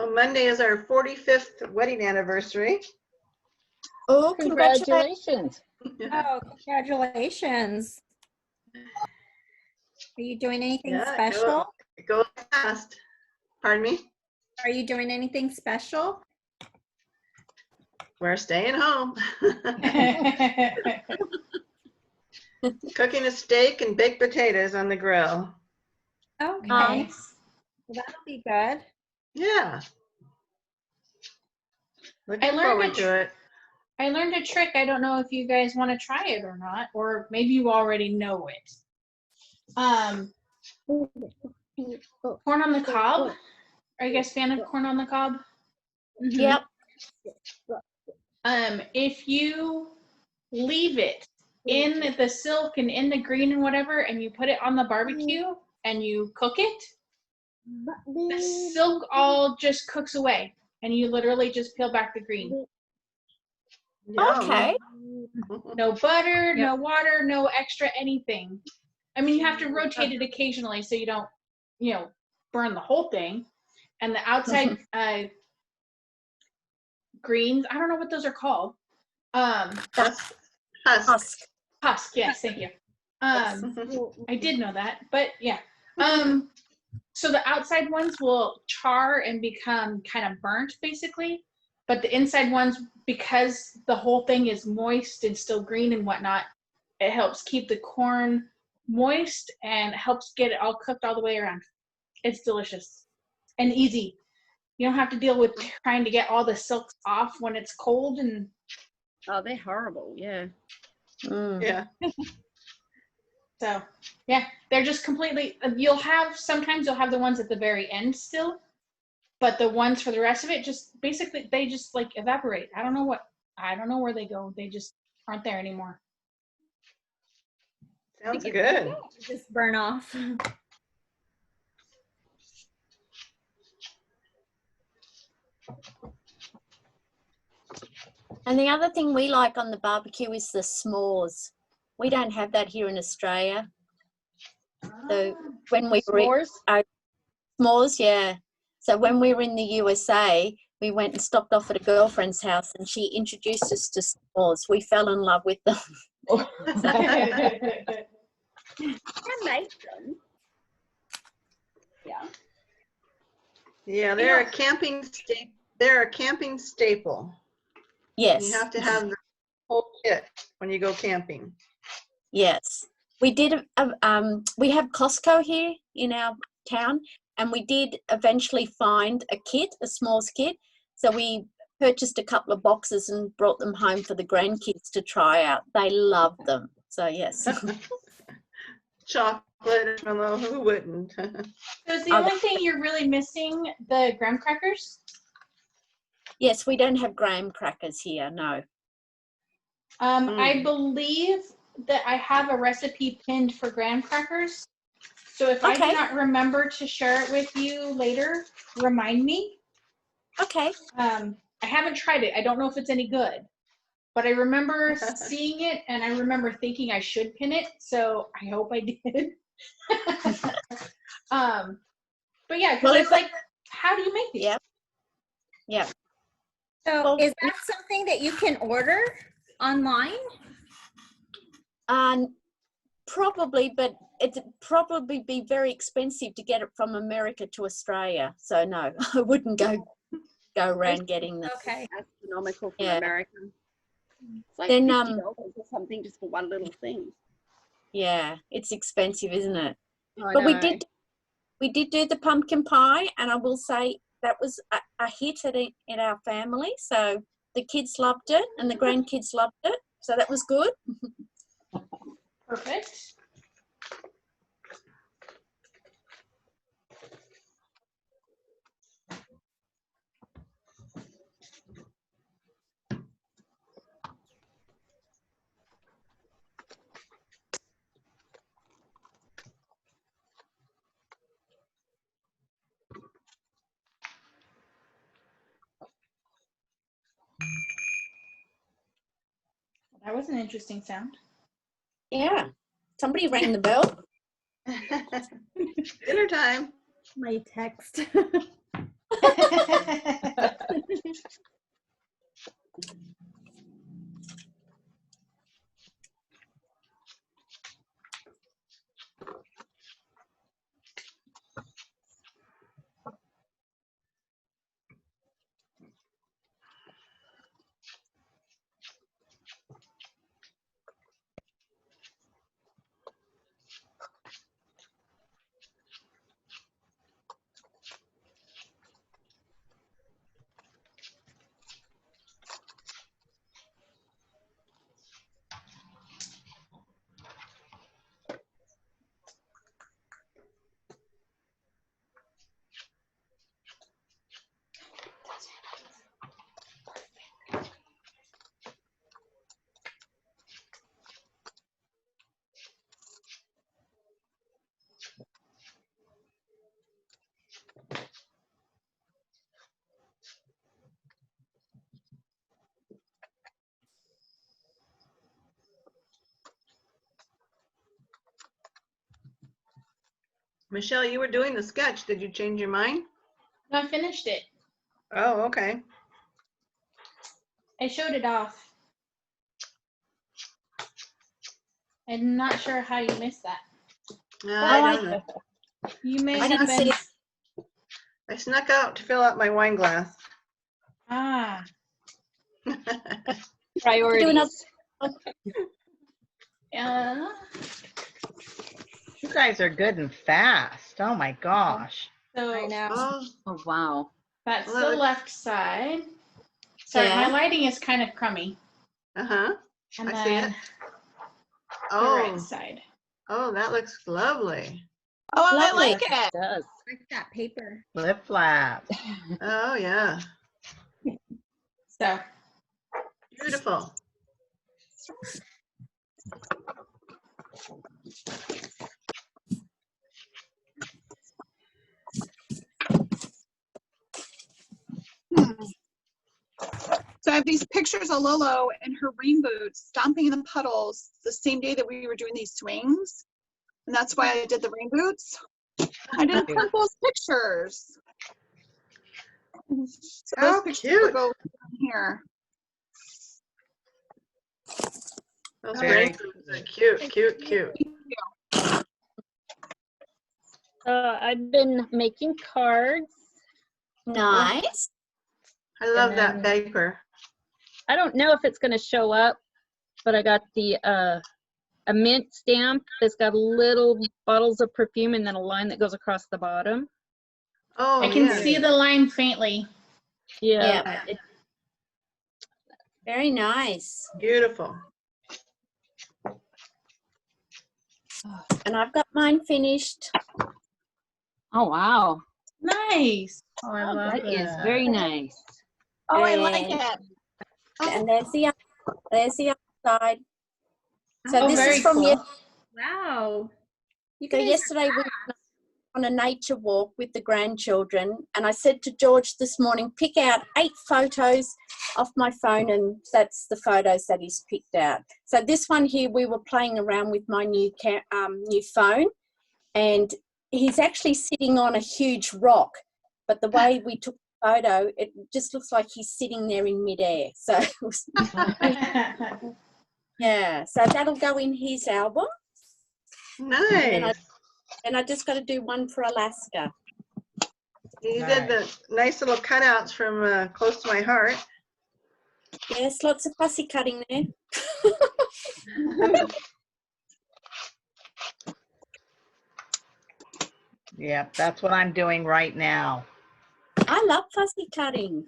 So Monday is our 45th wedding anniversary. Oh, congratulations. Oh, congratulations. Are you doing anything Yeah, special? it goes fast. Pardon me? Are you doing anything special? We're staying home. Cooking a steak and baked potatoes on the grill. Okay. Nice. Well, that'll be good. Yeah. Looking I learned forward a to it. I learned a trick. I don't know if you guys want to try it or not, or maybe you already know it. Corn on the cob. Are you guys fan of corn on the cob? Mhm. Yep. If you leave it in the silk and in the green and whatever, and you put it on the barbecue and you cook it, the silk all just cooks away, and you literally just peel back the green. Okay. No butter, Yep. no water, no extra anything. I mean, you have to rotate it occasionally so you don't, burn the whole thing. And the outside greens, I don't know what those are called. Husk. Husk, yes, thank you. I did know that, but yeah. So the outside ones will char and become kind of burnt, basically. But the inside ones, because the whole thing is moist and still green and whatnot, it helps keep the corn moist and helps get it all cooked all the way around. It's delicious and easy. You don't have to deal with trying to get all the silks off when it's cold. And Oh, they're horrible. Yeah. Yeah. so, yeah, they're just completely, sometimes you'll have the ones at the very end still, but the ones for the rest of it, just basically, they just like evaporate. I don't know where they go. They just aren't there anymore. Sounds good. Just burn off. And the other thing we like on the barbecue is the s'mores. We don't have that here in Australia. So when we were s'mores, yeah. So when we were in the USA, we went and stopped off at a girlfriend's house, and she introduced us to s'mores. We fell in love with them. I make them. Yeah. Yeah, they're a camping staple. Yes. You have to have the whole kit when you go camping. Yes. We did, we have Costco here in our town, and we did eventually find a kit, a s'mores kit. So we purchased a couple of boxes and brought them home for the grandkids to try out. They loved them. So yes. Chocolate, who wouldn't? So is the only thing you're really missing the graham crackers? Yes, we don't have graham crackers here, no. I believe that I have a recipe pinned for graham crackers. So if I do not remember to share it with you later, remind me. Okay. I haven't tried it. I don't know if it's any good, but I remember seeing it and I remember thinking I should pin it. So I hope I did. But yeah, because it's like, how do you make these? Yep. Yeah. So is that something that you can order online? Probably, but it'd probably be very expensive to get it from America to Australia. So no, I wouldn't go around getting them. Okay. Astronomical for America. It's like Then, $50 or something just for one little thing. Yeah, it's expensive, isn't it? I But know. we did do the pumpkin pie, and I will say that was a hit in our family. So the kids loved it, and the grandkids loved it. So that was good. Perfect. That was an interesting sound. Yeah. Somebody rang the bell. Dinner time. My text. Michelle, you were doing the sketch. Did you change your mind? No, I finished it. Oh, okay. I showed it off. I'm not sure how you missed that. I don't know. You may I have didn't been. I snuck out to fill out my wine glass. Ah. Priorities. You guys are good and fast. Oh my gosh. So I know. Oh, wow. that's Well, that the looks- left side. Sorry, Yeah. my lighting is kind of crummy. Uh-huh. And I see then it. the Oh, right side. oh, that looks lovely. Oh, I Lovely. like it. It does. Like that paper. Flip flap. Oh, yeah. So Beautiful. So I have these pictures of Lolo in her rain boots stomping in the puddles the same day that we were doing these swings. And that's why I did the rain boots. I didn't print those pictures. So How those pictures cute. will go here. Those Very rain boots are cute, cute, cute. I've been making cards. Nice. I love And that then- paper. I don't know if it's going to show up, but I got the a mint stamp that's got little bottles of perfume and then a line that goes across the bottom. Oh, I can yeah. see the line faintly. Yeah. Yeah. it- Very nice. Beautiful. And I've got mine finished. oh, wow. Nice. Oh, I love That is that. very nice. Oh, I like And- it. And there's the other side. So Oh, this very is from cool. Wow. You So guys are yesterday we went on a nature walk with the grandchildren, and I said to George this morning, pick out 8 photos off my phone, and that's the photos that he's picked out. So this one here, we were playing around with my new phone, and he's actually sitting on a huge rock, but the way we took the photo, it just looks like he's sitting there in midair. So it was, yeah, so that'll go in his album. Nice. And I just got to do one for Alaska. You did the nice little cutouts from close to my heart. Yes, lots of fussy cutting there. Yep, that's what I'm doing right now. I love fussy cutting.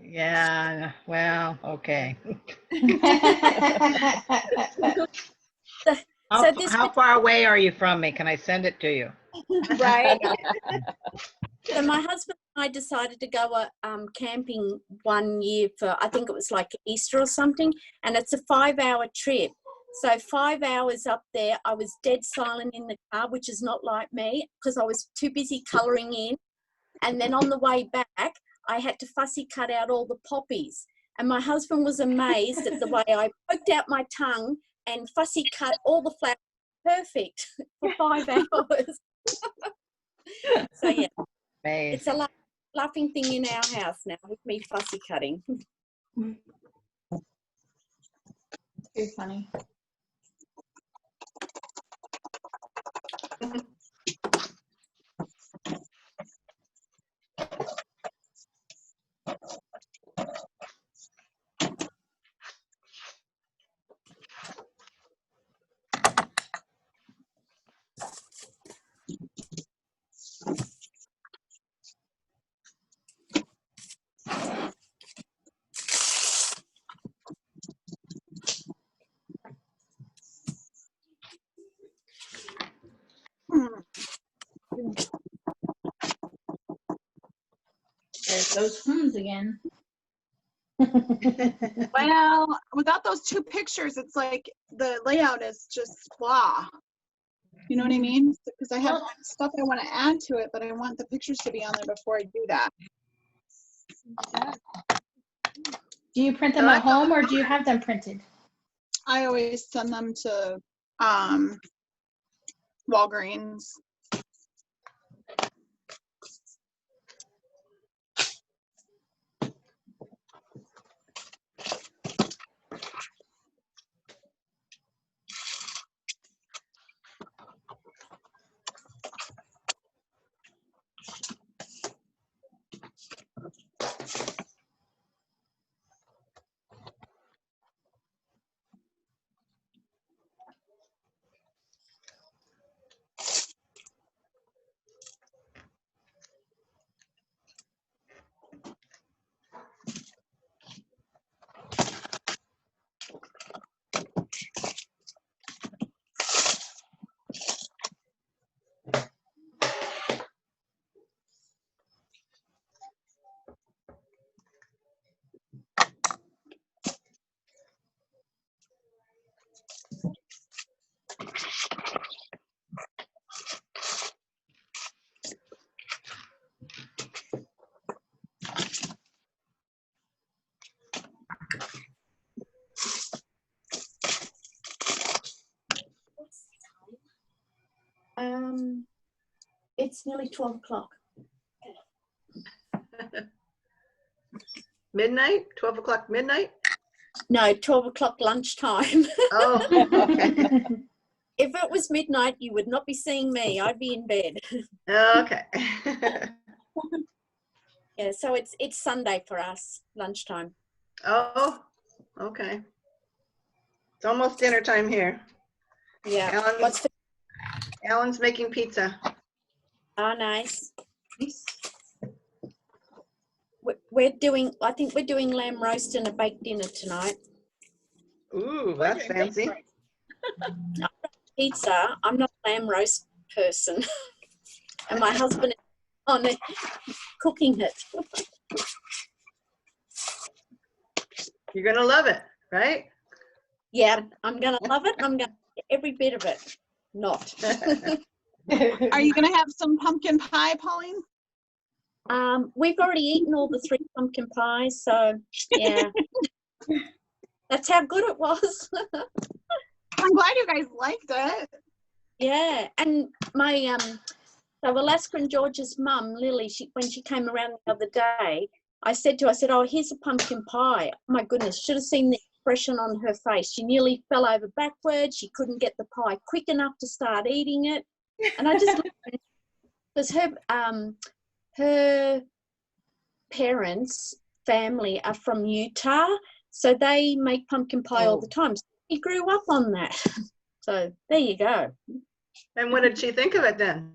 Yeah, well, okay. So this How far away are you from me? Can I send it to you? right. So my husband and I decided to go camping one year for, I think it was like Easter or something, and it's a 5-hour trip. So 5 hours up there, I was dead silent in the car, which is not like me because I was too busy colouring in. And then on the way back, I had to fussy cut out all the poppies. And my husband was amazed at the way I poked out my tongue and fussy cut all the flowers perfect for 5 hours. So yeah, Amazing. it's a laughing thing in our house now with me fussy cutting. Too funny. There's those hums again. Well, without those two pictures, it's like the layout is just blah. You know what I mean? Because I have stuff I want to add to it, but I want the pictures to be on there before I do that. Do you print them at home or do you have them printed? I always send them to Walgreens. It's nearly 12 o'clock. Midnight? 12 o'clock midnight? No, 12 o'clock lunchtime. Oh, okay. If it was midnight, you would not be seeing me. I'd be in bed. Okay. Yeah, so it's Sunday for us, lunchtime. Oh, okay. It's almost dinner time here. Yeah. Alan's making pizza. Oh, nice. We're doing, I think we're doing lamb roast and a baked dinner tonight. Ooh, that's fancy. Pizza. I'm not a lamb roast person. And my husband is on it, cooking it. You're going to love it, right? Yeah, I'm going to love it. I'm going to eat every bit of it. Not. Are you going to have some pumpkin pie, Pauline? We've already eaten all the 3 pumpkin pies, so yeah. That's how good it was. I'm glad you guys liked it. Yeah, and my so Alaska and George's mum, Lily, when she came around the other day, I said to her, oh, here's a pumpkin pie. Oh, my goodness, should have seen the expression on her face. She nearly fell over backwards. She couldn't get the pie quick enough to start eating it. And I just because her parents' family are from Utah, so they make pumpkin pie all the time. So he grew up on that. So there you go. And what did she think of it then?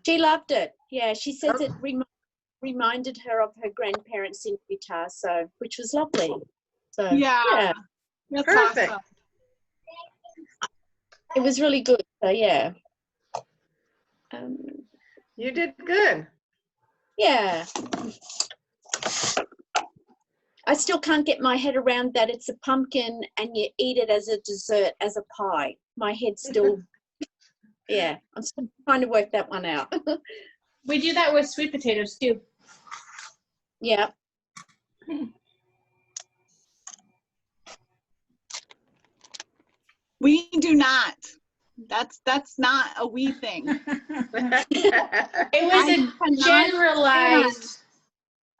She loved it. Yeah, she says it reminded her of her grandparents in Utah, so which was lovely. So yeah. That's perfect. Awesome. It was really good. So yeah. You did good. Yeah. I still can't get my head around that it's a pumpkin and you eat it as a dessert, as a pie. My head's still, yeah, I'm still trying to work that one out. We do that with sweet potatoes too. Yeah. We do not. That's not a we thing. It was a generalized.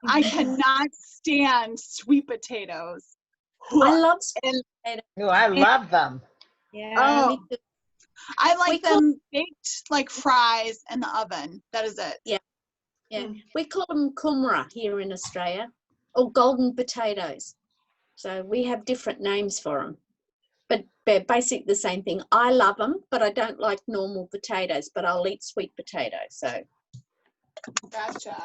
I cannot stand sweet potatoes. I love And Oh, I love them. Yeah. oh, me too. I like We call- them baked like fries in the oven. That is it. Yeah. Yeah. We call them kumra here in Australia, or golden potatoes. So we have different names for them. But they're basically the same thing. I love them, but I don't like normal potatoes, but I'll eat sweet potatoes. So Gotcha.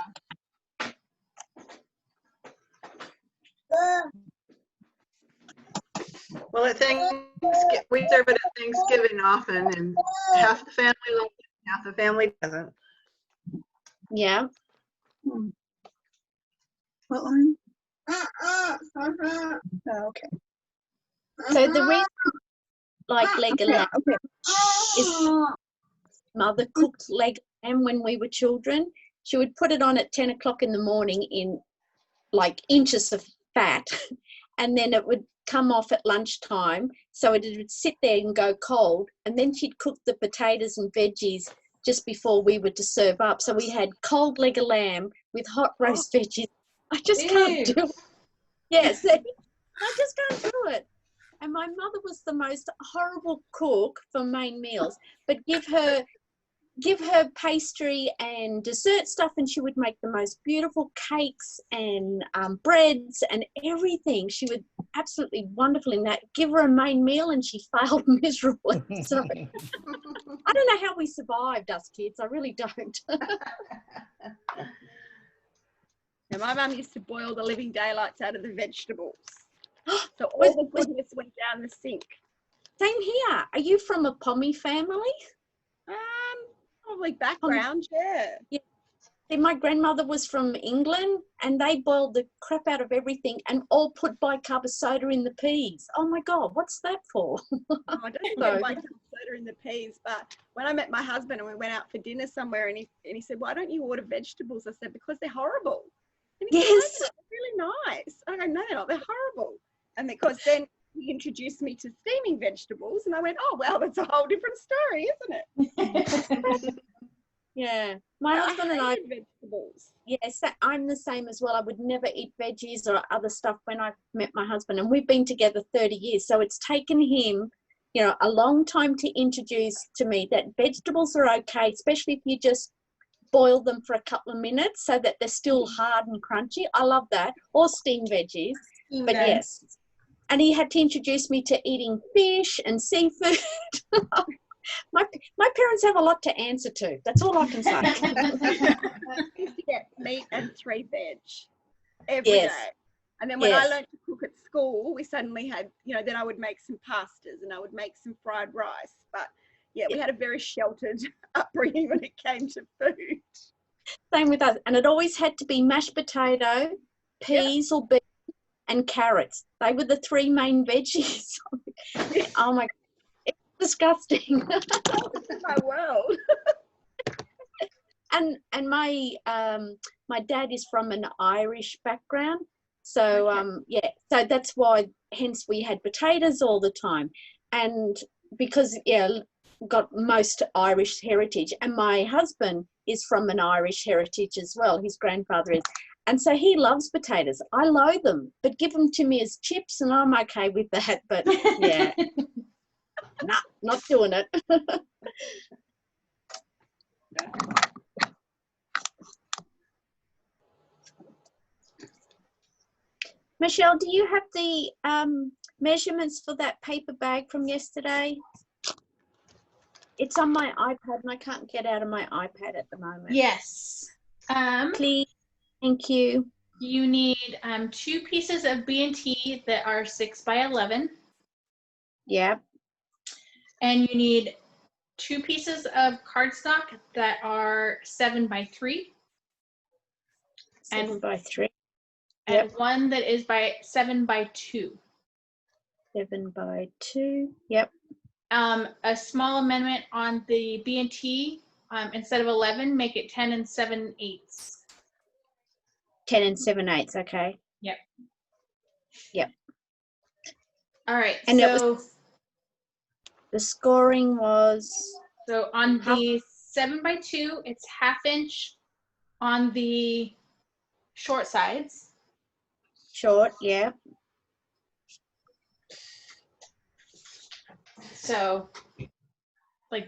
Well, at we serve it at Thanksgiving often, and half the family likes it, half the family doesn't. yeah. What one? Oh, okay. So the reason I like leg of lamb Okay. is mother cooked leg of lamb when we were children. She would put it on at 10 o'clock in the morning in like inches of fat, and then it would come off at lunchtime. So it would sit there and go cold, and then she'd cook the potatoes and veggies just before we were to serve up. So we had cold leg of lamb with hot roast veggies. I just can't do it. Yes, I just can't do it. And my mother was the most horrible cook for main meals, but give her pastry and dessert stuff, and she would make the most beautiful cakes and breads and everything. She was absolutely wonderful in that. Give her a main meal and she failed miserably. So I don't know how we survived, us kids. I really don't. Now, my mum used to boil the living daylights out of the vegetables. So all the goodness went down the sink. Same here. Are you from a Pommy family? Probably background, yeah. See, my grandmother was from England, and they boiled the crap out of everything and all put bicarb soda in the peas. Oh my God, what's that for? I don't put bicarb soda in the peas, but when I met my husband and we went out for dinner somewhere, and he said, "Why don't you order vegetables?" I said, "Because they're horrible." And he said, "No, they're really nice." I go, "No, they're not. They're horrible." And because then he introduced me to steaming vegetables, and I went, "Oh well, that's a whole different story, isn't it?" Yeah, my husband and I. Vegetables. Yes, I'm the same as well. I would never eat veggies or other stuff when I met my husband, and we've been together 30 years. So it's taken him, a long time to introduce to me that vegetables are okay, especially if you just boil them for a couple of minutes so that they're still hard and crunchy. I love that. Or steamed veggies. But yes. And he had to introduce me to eating fish and seafood. My parents have a lot to answer to. That's all I can say. I used to get meat and 3 veg every day. And then when I learned to cook at school, we suddenly had, then I would make some pastas and I would make some fried rice. But we had a very sheltered upbringing when it came to food. Same with us. And it always had to be mashed potato, peas or beans, and carrots. They were the 3 main veggies. Oh my God. It's disgusting. My world. And my my dad is from an Irish background. So so that's why hence we had potatoes all the time. And because got most Irish heritage, and my husband is from an Irish heritage as well. His grandfather is. And so he loves potatoes. I loathe them, but give them to me as chips and I'm okay with that. But yeah, not doing it. Michelle, do you have the measurements for that paper bag from yesterday? It's on my iPad and I can't get out of my iPad at the moment. Yes. Please. Thank you. You need 2 pieces of B&T that are 6 by 11. Yep. And you need 2 pieces of cardstock that are 7 by 3. 7 by 3. And one that is by 7 by 2. 7 by 2. Yep. A small amendment on the B&T, instead of 11, make it 10 7/8. 10 7/8. Okay. Yep. Yep. All right. And so The scoring was So on the 7x2, it's 1/2 inch on the short sides. short, yeah. So like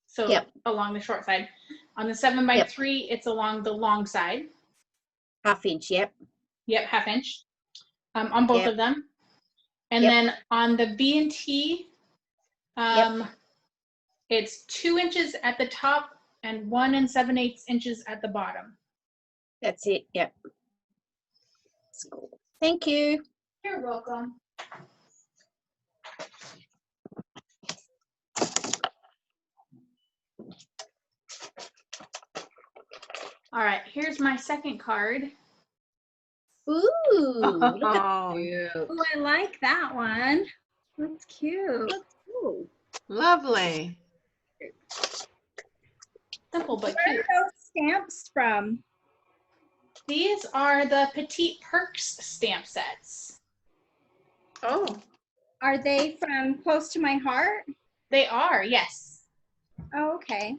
so Yep. along the short side. On the 7x3, it's along the long side. 1/2 inch, yep. Yep, 1/2 inch on both Yep. of them. And Yep. then on the B and T, it's 2 inches at the top and 1 7/8 inches at the bottom. That's it, yep. Thank you. You're welcome. All right, here's my second card. Ooh, look at Oh, Oh, I like that one. That's cute. That's cool. lovely. Simple but Where cute. are those stamps from? These are the Petite Perks stamp sets. Oh, Are they from Close to My Heart? They are, yes. Oh, okay.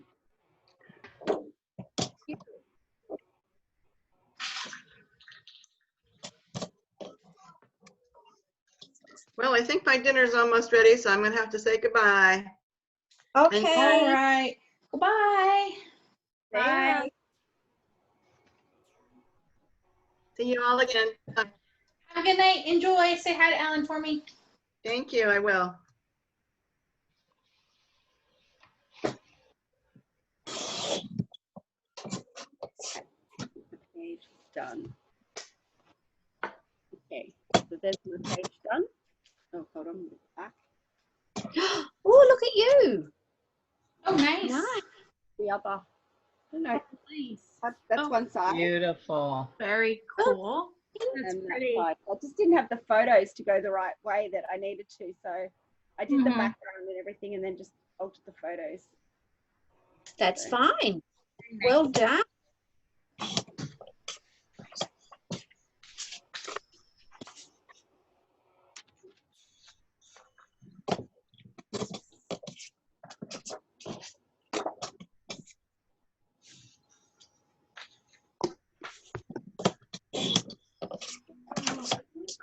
well, I think my dinner's almost ready, so I'm gonna have to say goodbye. Okay. All right. Goodbye. Bye. See you all again. Have a good night. Enjoy. Say hi to Ellen for me. Thank you, I will. Page done. Okay, so there's my page done. Oh, hold on, back. Oh, look at you. Oh, nice. Nice. The other. Oh, no, Nice. that's Oh. one side. Beautiful. Very cool. That's And that pretty. side. I just didn't have the photos to go the right way that I needed to, so I did the Mhm. background and everything, and then just altered the photos. That's So, fine. Well done.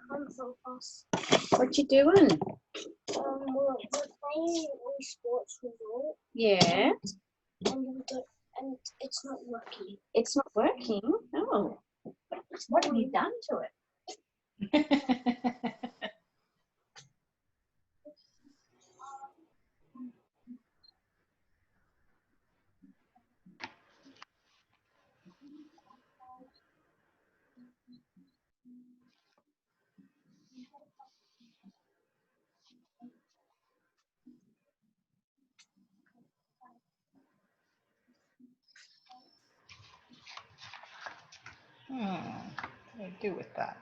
Can't help us. What you doing? We're playing Wii Sports Resort, Yeah, and it's not working. it's not working. Oh, what have you done to it? What do I do with that?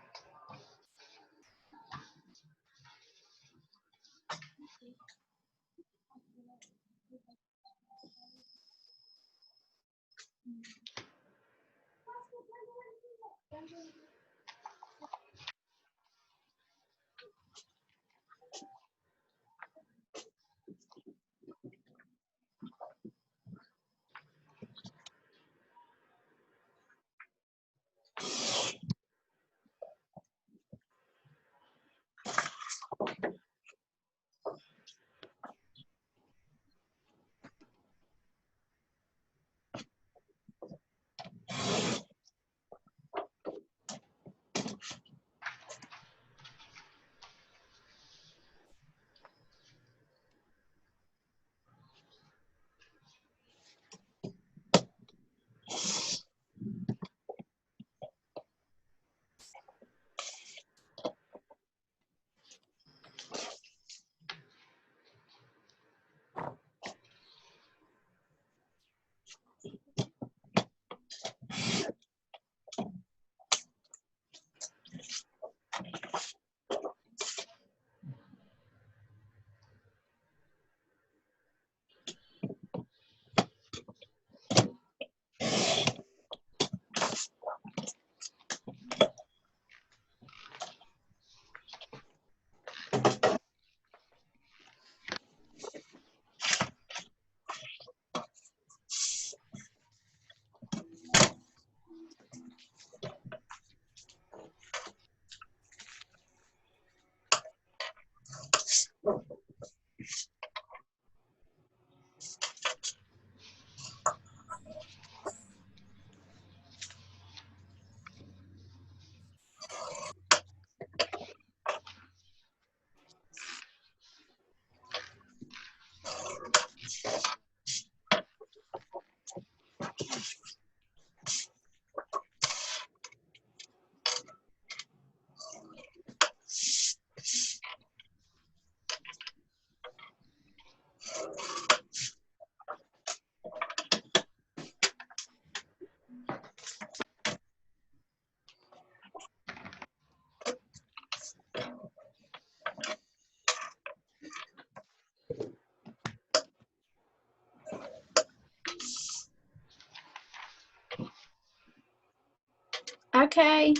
Okay.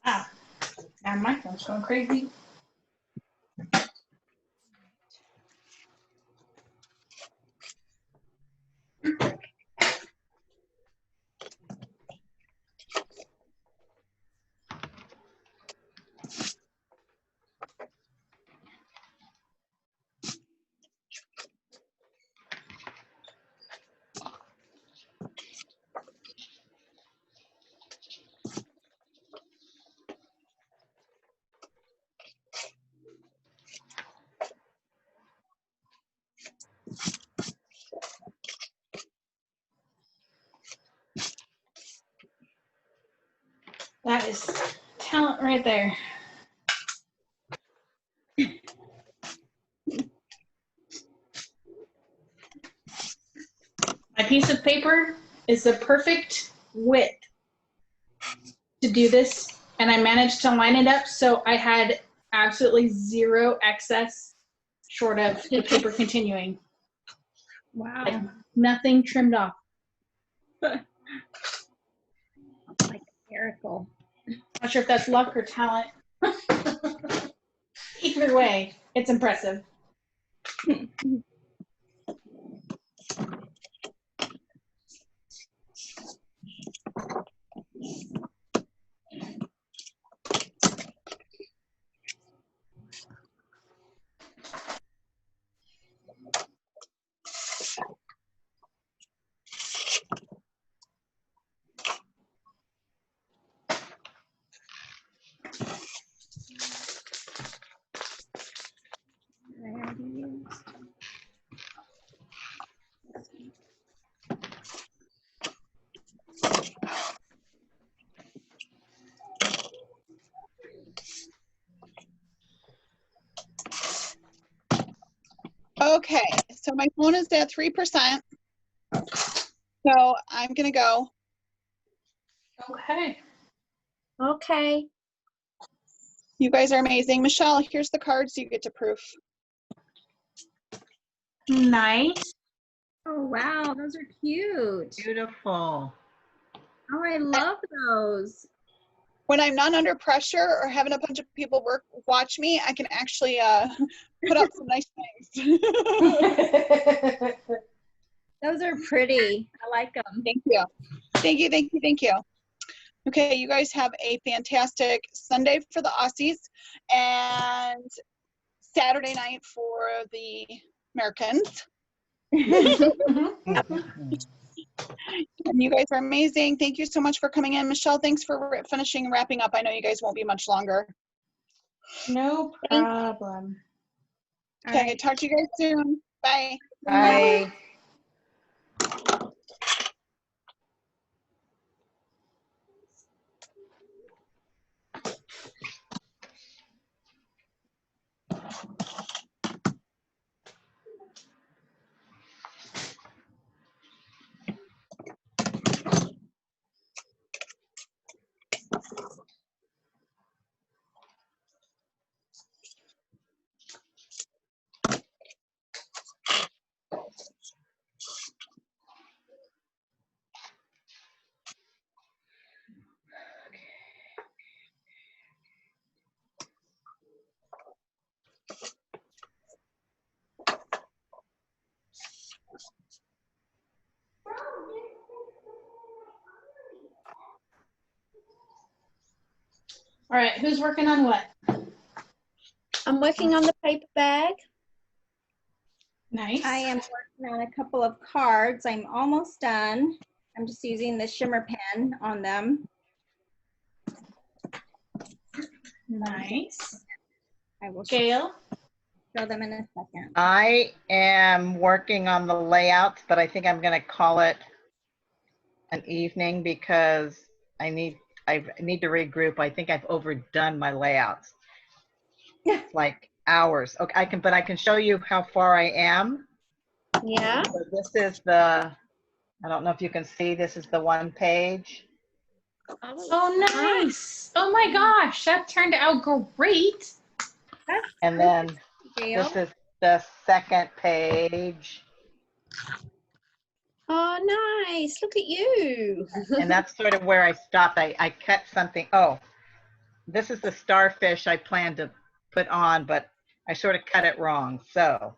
Ah, now my phone's going crazy. That is talent right there. My piece of paper is the perfect width to do this, and I managed to line it up so I had absolutely zero excess short of the paper continuing. Wow. Like nothing trimmed off. Like a miracle. Not sure if that's luck or talent. Either way, it's impressive. Okay, so my phone is at 3%. So I'm gonna go. Okay. Okay. You guys are amazing. Michelle, here's the cards you get to proof. Nice. Oh, wow. Those are cute. Beautiful. Oh, I love those. When I'm not under pressure or having a bunch of people watch me, I can actually put up some nice things. Those are pretty. I like them. Thank you. Thank you, thank you, thank you. Okay, you guys have a fantastic Sunday for the Aussies and Saturday night for the Americans. And you guys are amazing. Thank you so much for coming in. Michelle, thanks for finishing and wrapping up. I know you guys won't be much longer. No problem. Okay, right. Talk to you guys soon. Bye. Bye. All right, who's working on what? I'm working on the paper bag. Nice. I am working on a couple of cards. I'm almost done. I'm just using the shimmer pen on them. Nice. I will Gail? show them in a second. I am working on the layouts, but I think I'm going to call it an evening because I need to regroup. I think I've overdone my layouts. It's like hours. Okay, I can show you how far I am. Yeah. So this is the, I don't know if you can see, this is the one page. Oh, nice. Oh my gosh, that turned out great. And then Gail. this is the second page. Oh, nice. Look at you. And that's sort of where I stopped. I cut something. Oh, this is the starfish I planned to put on, but I sort of cut it wrong. So,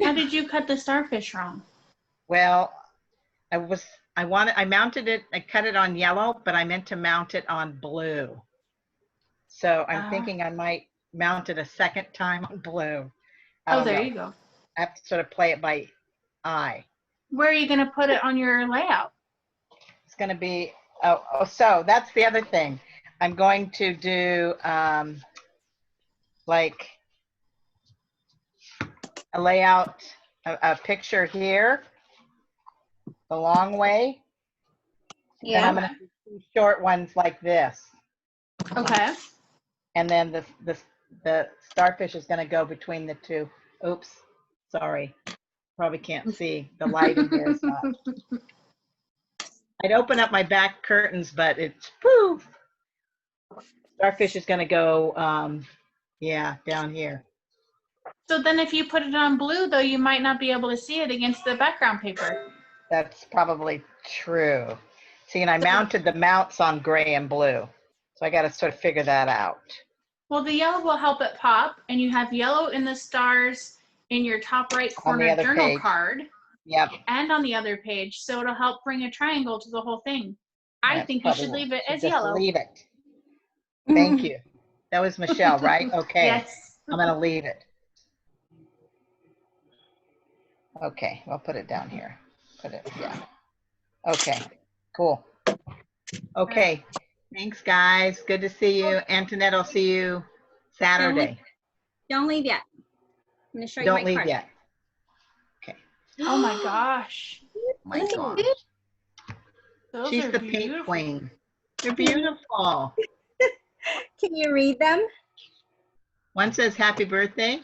How did you cut the starfish wrong? well, I mounted it, I cut it on yellow, but I meant to mount it on blue. So I'm thinking I might mount it a second time on blue. Oh, there you go. I have to sort of play it by eye. Where are you going to put it on your layout? It's going to be, so that's the other thing. I'm going to do like a layout, a picture here, the long way. Yeah. And I'm going to do 2 short ones like this. Okay. And then the starfish is going to go between the 2. Oops, sorry. Probably can't see. The lighting here is not. I'd open up my back curtains, but it's poof. Starfish is going to go, yeah, down here. So then if you put it on blue, though, you might not be able to see it against the background paper. That's probably true. See, and I mounted the mounts on gray and blue. So I got to sort of figure that out. Well, the yellow will help it pop, and you have yellow in the stars in your top right corner other journal page. card. Yep. And on the other page, so it'll help bring a triangle to the whole thing. I That's think you should probably- leave it as just yellow. Leave it. Thank you. That was Michelle, right? Okay. Yes. I'm going to leave it. Okay, I'll put it down here. Put it, yeah. Okay, cool. Okay, thanks guys. Good to see you. Antoinette, I'll see you Saturday. Don't leave yet. I'm going to show you Don't my leave card. yet. Okay. Oh my gosh. My Look at gosh. you. Those She's are the beautiful. paint queen. They're beautiful. Can you read them? One says happy birthday.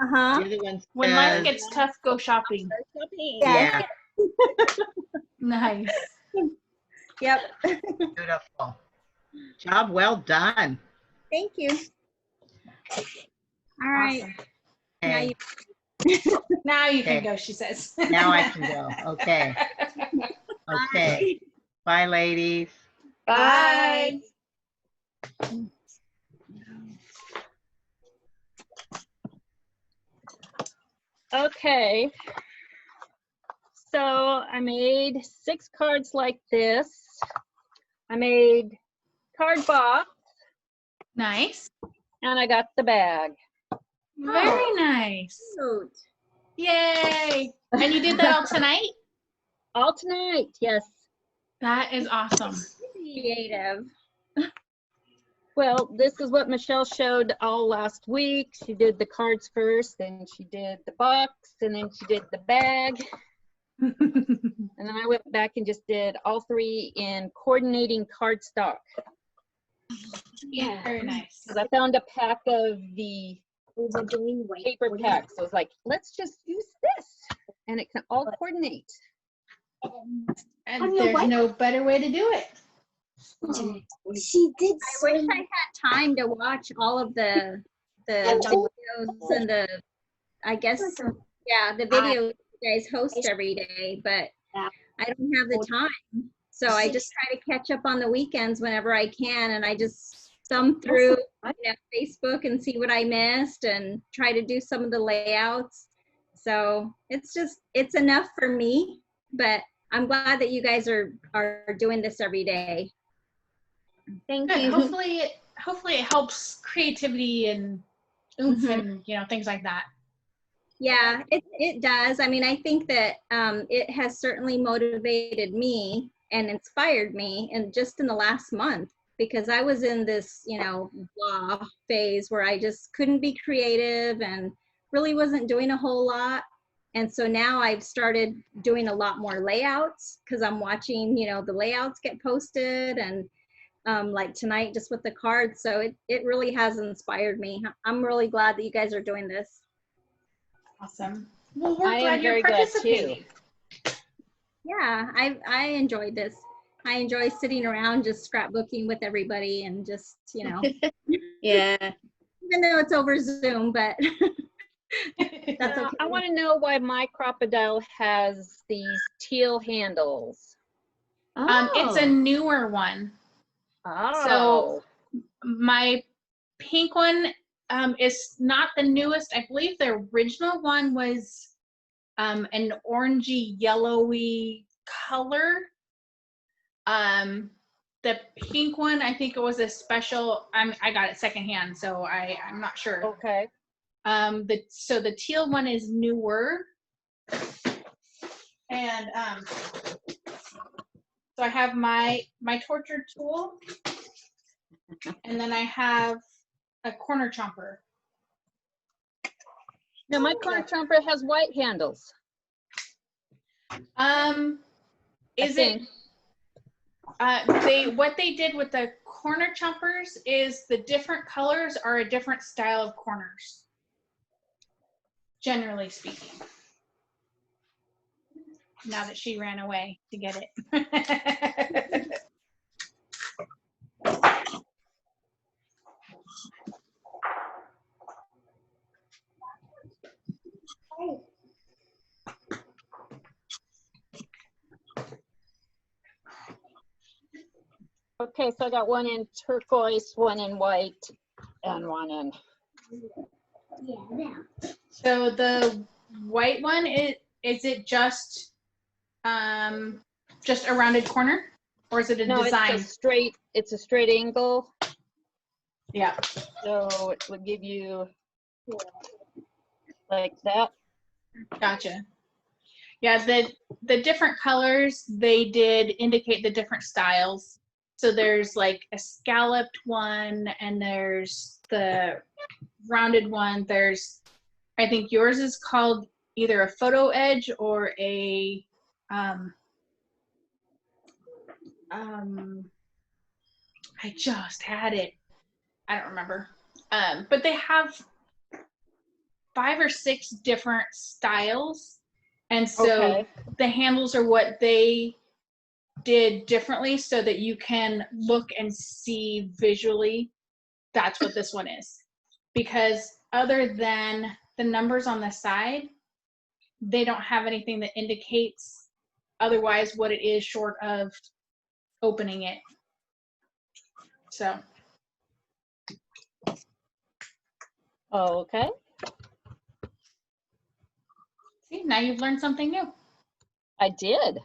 Uh-huh. The other one When life says, gets tough, go shopping. yeah, Nice. Yep. beautiful. Job well done. Thank you. All right. Awesome. Now Okay. you Now you can Okay. go, she says. Now I can go. Okay. Okay. Bye, ladies. Bye. Okay. So I made 6 cards like this. I made card box Nice. and I got the bag. Very nice. cute. Yay. And you did that all tonight? All tonight, yes. That is awesome. Creative. Well, this is what Michelle showed all last week. She did the cards first, then she did the box, and then she did the bag. And then I went back and just did all 3 in coordinating cardstock. Yeah. Very nice. Because I found a pack of the paper packs. So I was like, let's just use this. And it can all coordinate. And there's no better way to do it. She did. I wish I had time to watch all of the videos and the, I guess, yeah, the videos you guys host every day, but I don't have the time. So I just try to catch up on the weekends whenever I can, and I just thumb through Facebook and see what I missed and try to do some of the layouts. So it's enough for me, but I'm glad that you guys are doing this every day. Thank Good. you. Hopefully hopefully it helps creativity and oomph Mhm. and, you know, things like that. Yeah, it does. I mean, I think that it has certainly motivated me and inspired me, and just in the last month, because I was in this, you know, blah phase where I just couldn't be creative and really wasn't doing a whole lot. And so now I've started doing a lot more layouts because I'm watching, you know, the layouts get posted, and like tonight just with the cards. So it really has inspired me. I'm really glad that you guys are doing this. Awesome. Well, we're I am glad you're very glad, participating. Yeah, I enjoyed this. I enjoy sitting around just scrapbooking with everybody and just, you know, Yeah. even though it's over Zoom, but that's okay. I want to know why my crocodile has these teal handles. It's a newer one. Oh. So my pink one is not the newest. I believe the original one was an orangey yellowy color. The pink one, I think it was a special. I got it secondhand, so I'm not sure. Okay. So the teal one is newer, and so I have my torture tool, and then I have a corner chomper. No, my corner chomper has white handles. Is it? What they did with the corner chompers is the different colors are a different style of corners, generally speaking. Now that she ran away to get it. Okay, so I got one in turquoise, one in white, and one in. So the white one is it just a rounded corner, or is it a design? It's a straight angle. Yeah. So it would give you like that. Gotcha. Yeah, the different colors, they did indicate the different styles. So there's like a scalloped one, and there's the rounded one. There's, I think yours is called either a photo edge or a I just had it. I don't remember. But they have 5 or 6 different styles. And so the handles are what they did differently so that you can look and see visually that's what this one is. Because other than the numbers on the side, they don't have anything that indicates otherwise what it is short of opening it. So. Okay. See, now you've learned something new. I did.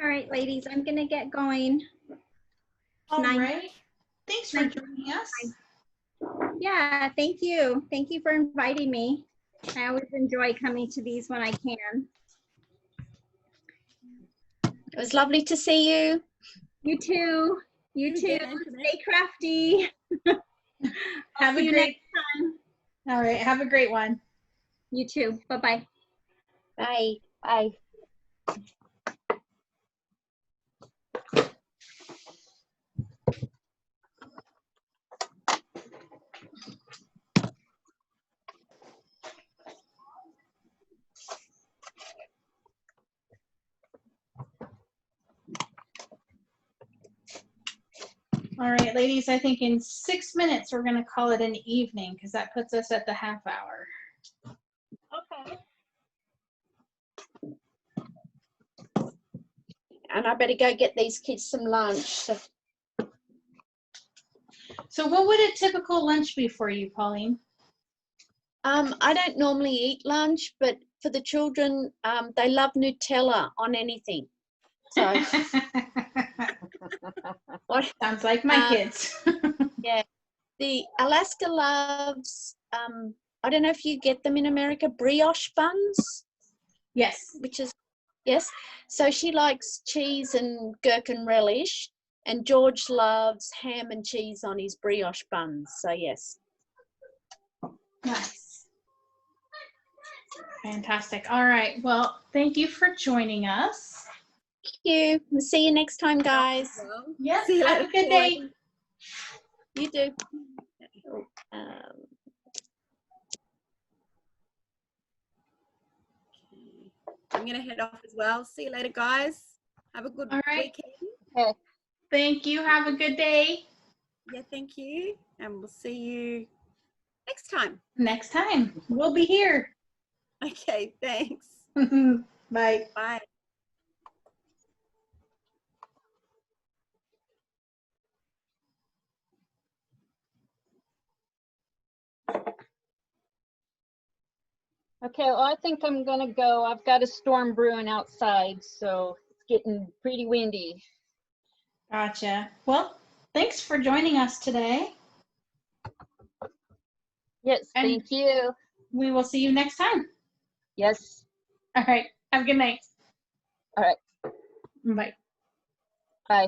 All right, ladies, I'm gonna get going. All right. Thanks for joining us. Yeah, thank you. Thank you for inviting me. I always enjoy coming to these when I can. It was lovely to see you. You too. You too. Stay crafty. Have a great time. All right. Have a great one. You too. Bye-bye. Bye. Bye. All right, ladies, I think in 6 minutes we're going to call it an evening because that puts us at the half hour. Okay. and I better go get these kids some lunch. So what would a typical lunch be for you, Pauline? I don't normally eat lunch, but for the children, they love Nutella on anything. So what? Sounds like my kids. Yeah, the Alaska loves. I don't know if you get them in America, brioche buns. Yes. Which is yes. So she likes cheese and gherkin relish, and George loves ham and cheese on his brioche buns. So yes. Nice. Fantastic. All right. Well, thank you for joining us. Thank you. We'll see you next time, guys. Yeah. See you Have later, a good day. You do. I'm going to head off as well. See you later, guys. Have a good weekend. Okay. Thank you. Have a good day. Yeah, thank you. And we'll see you next time. Next time. We'll be here. Okay, thanks. Bye. Bye. Okay, well, I think I'm gonna go. I've got a storm brewing outside, so it's getting pretty windy. Gotcha. Well, thanks for joining us today. Yes, And thank you. we will see you next time. Yes. All right. Have a good night. All right. Bye. Bye.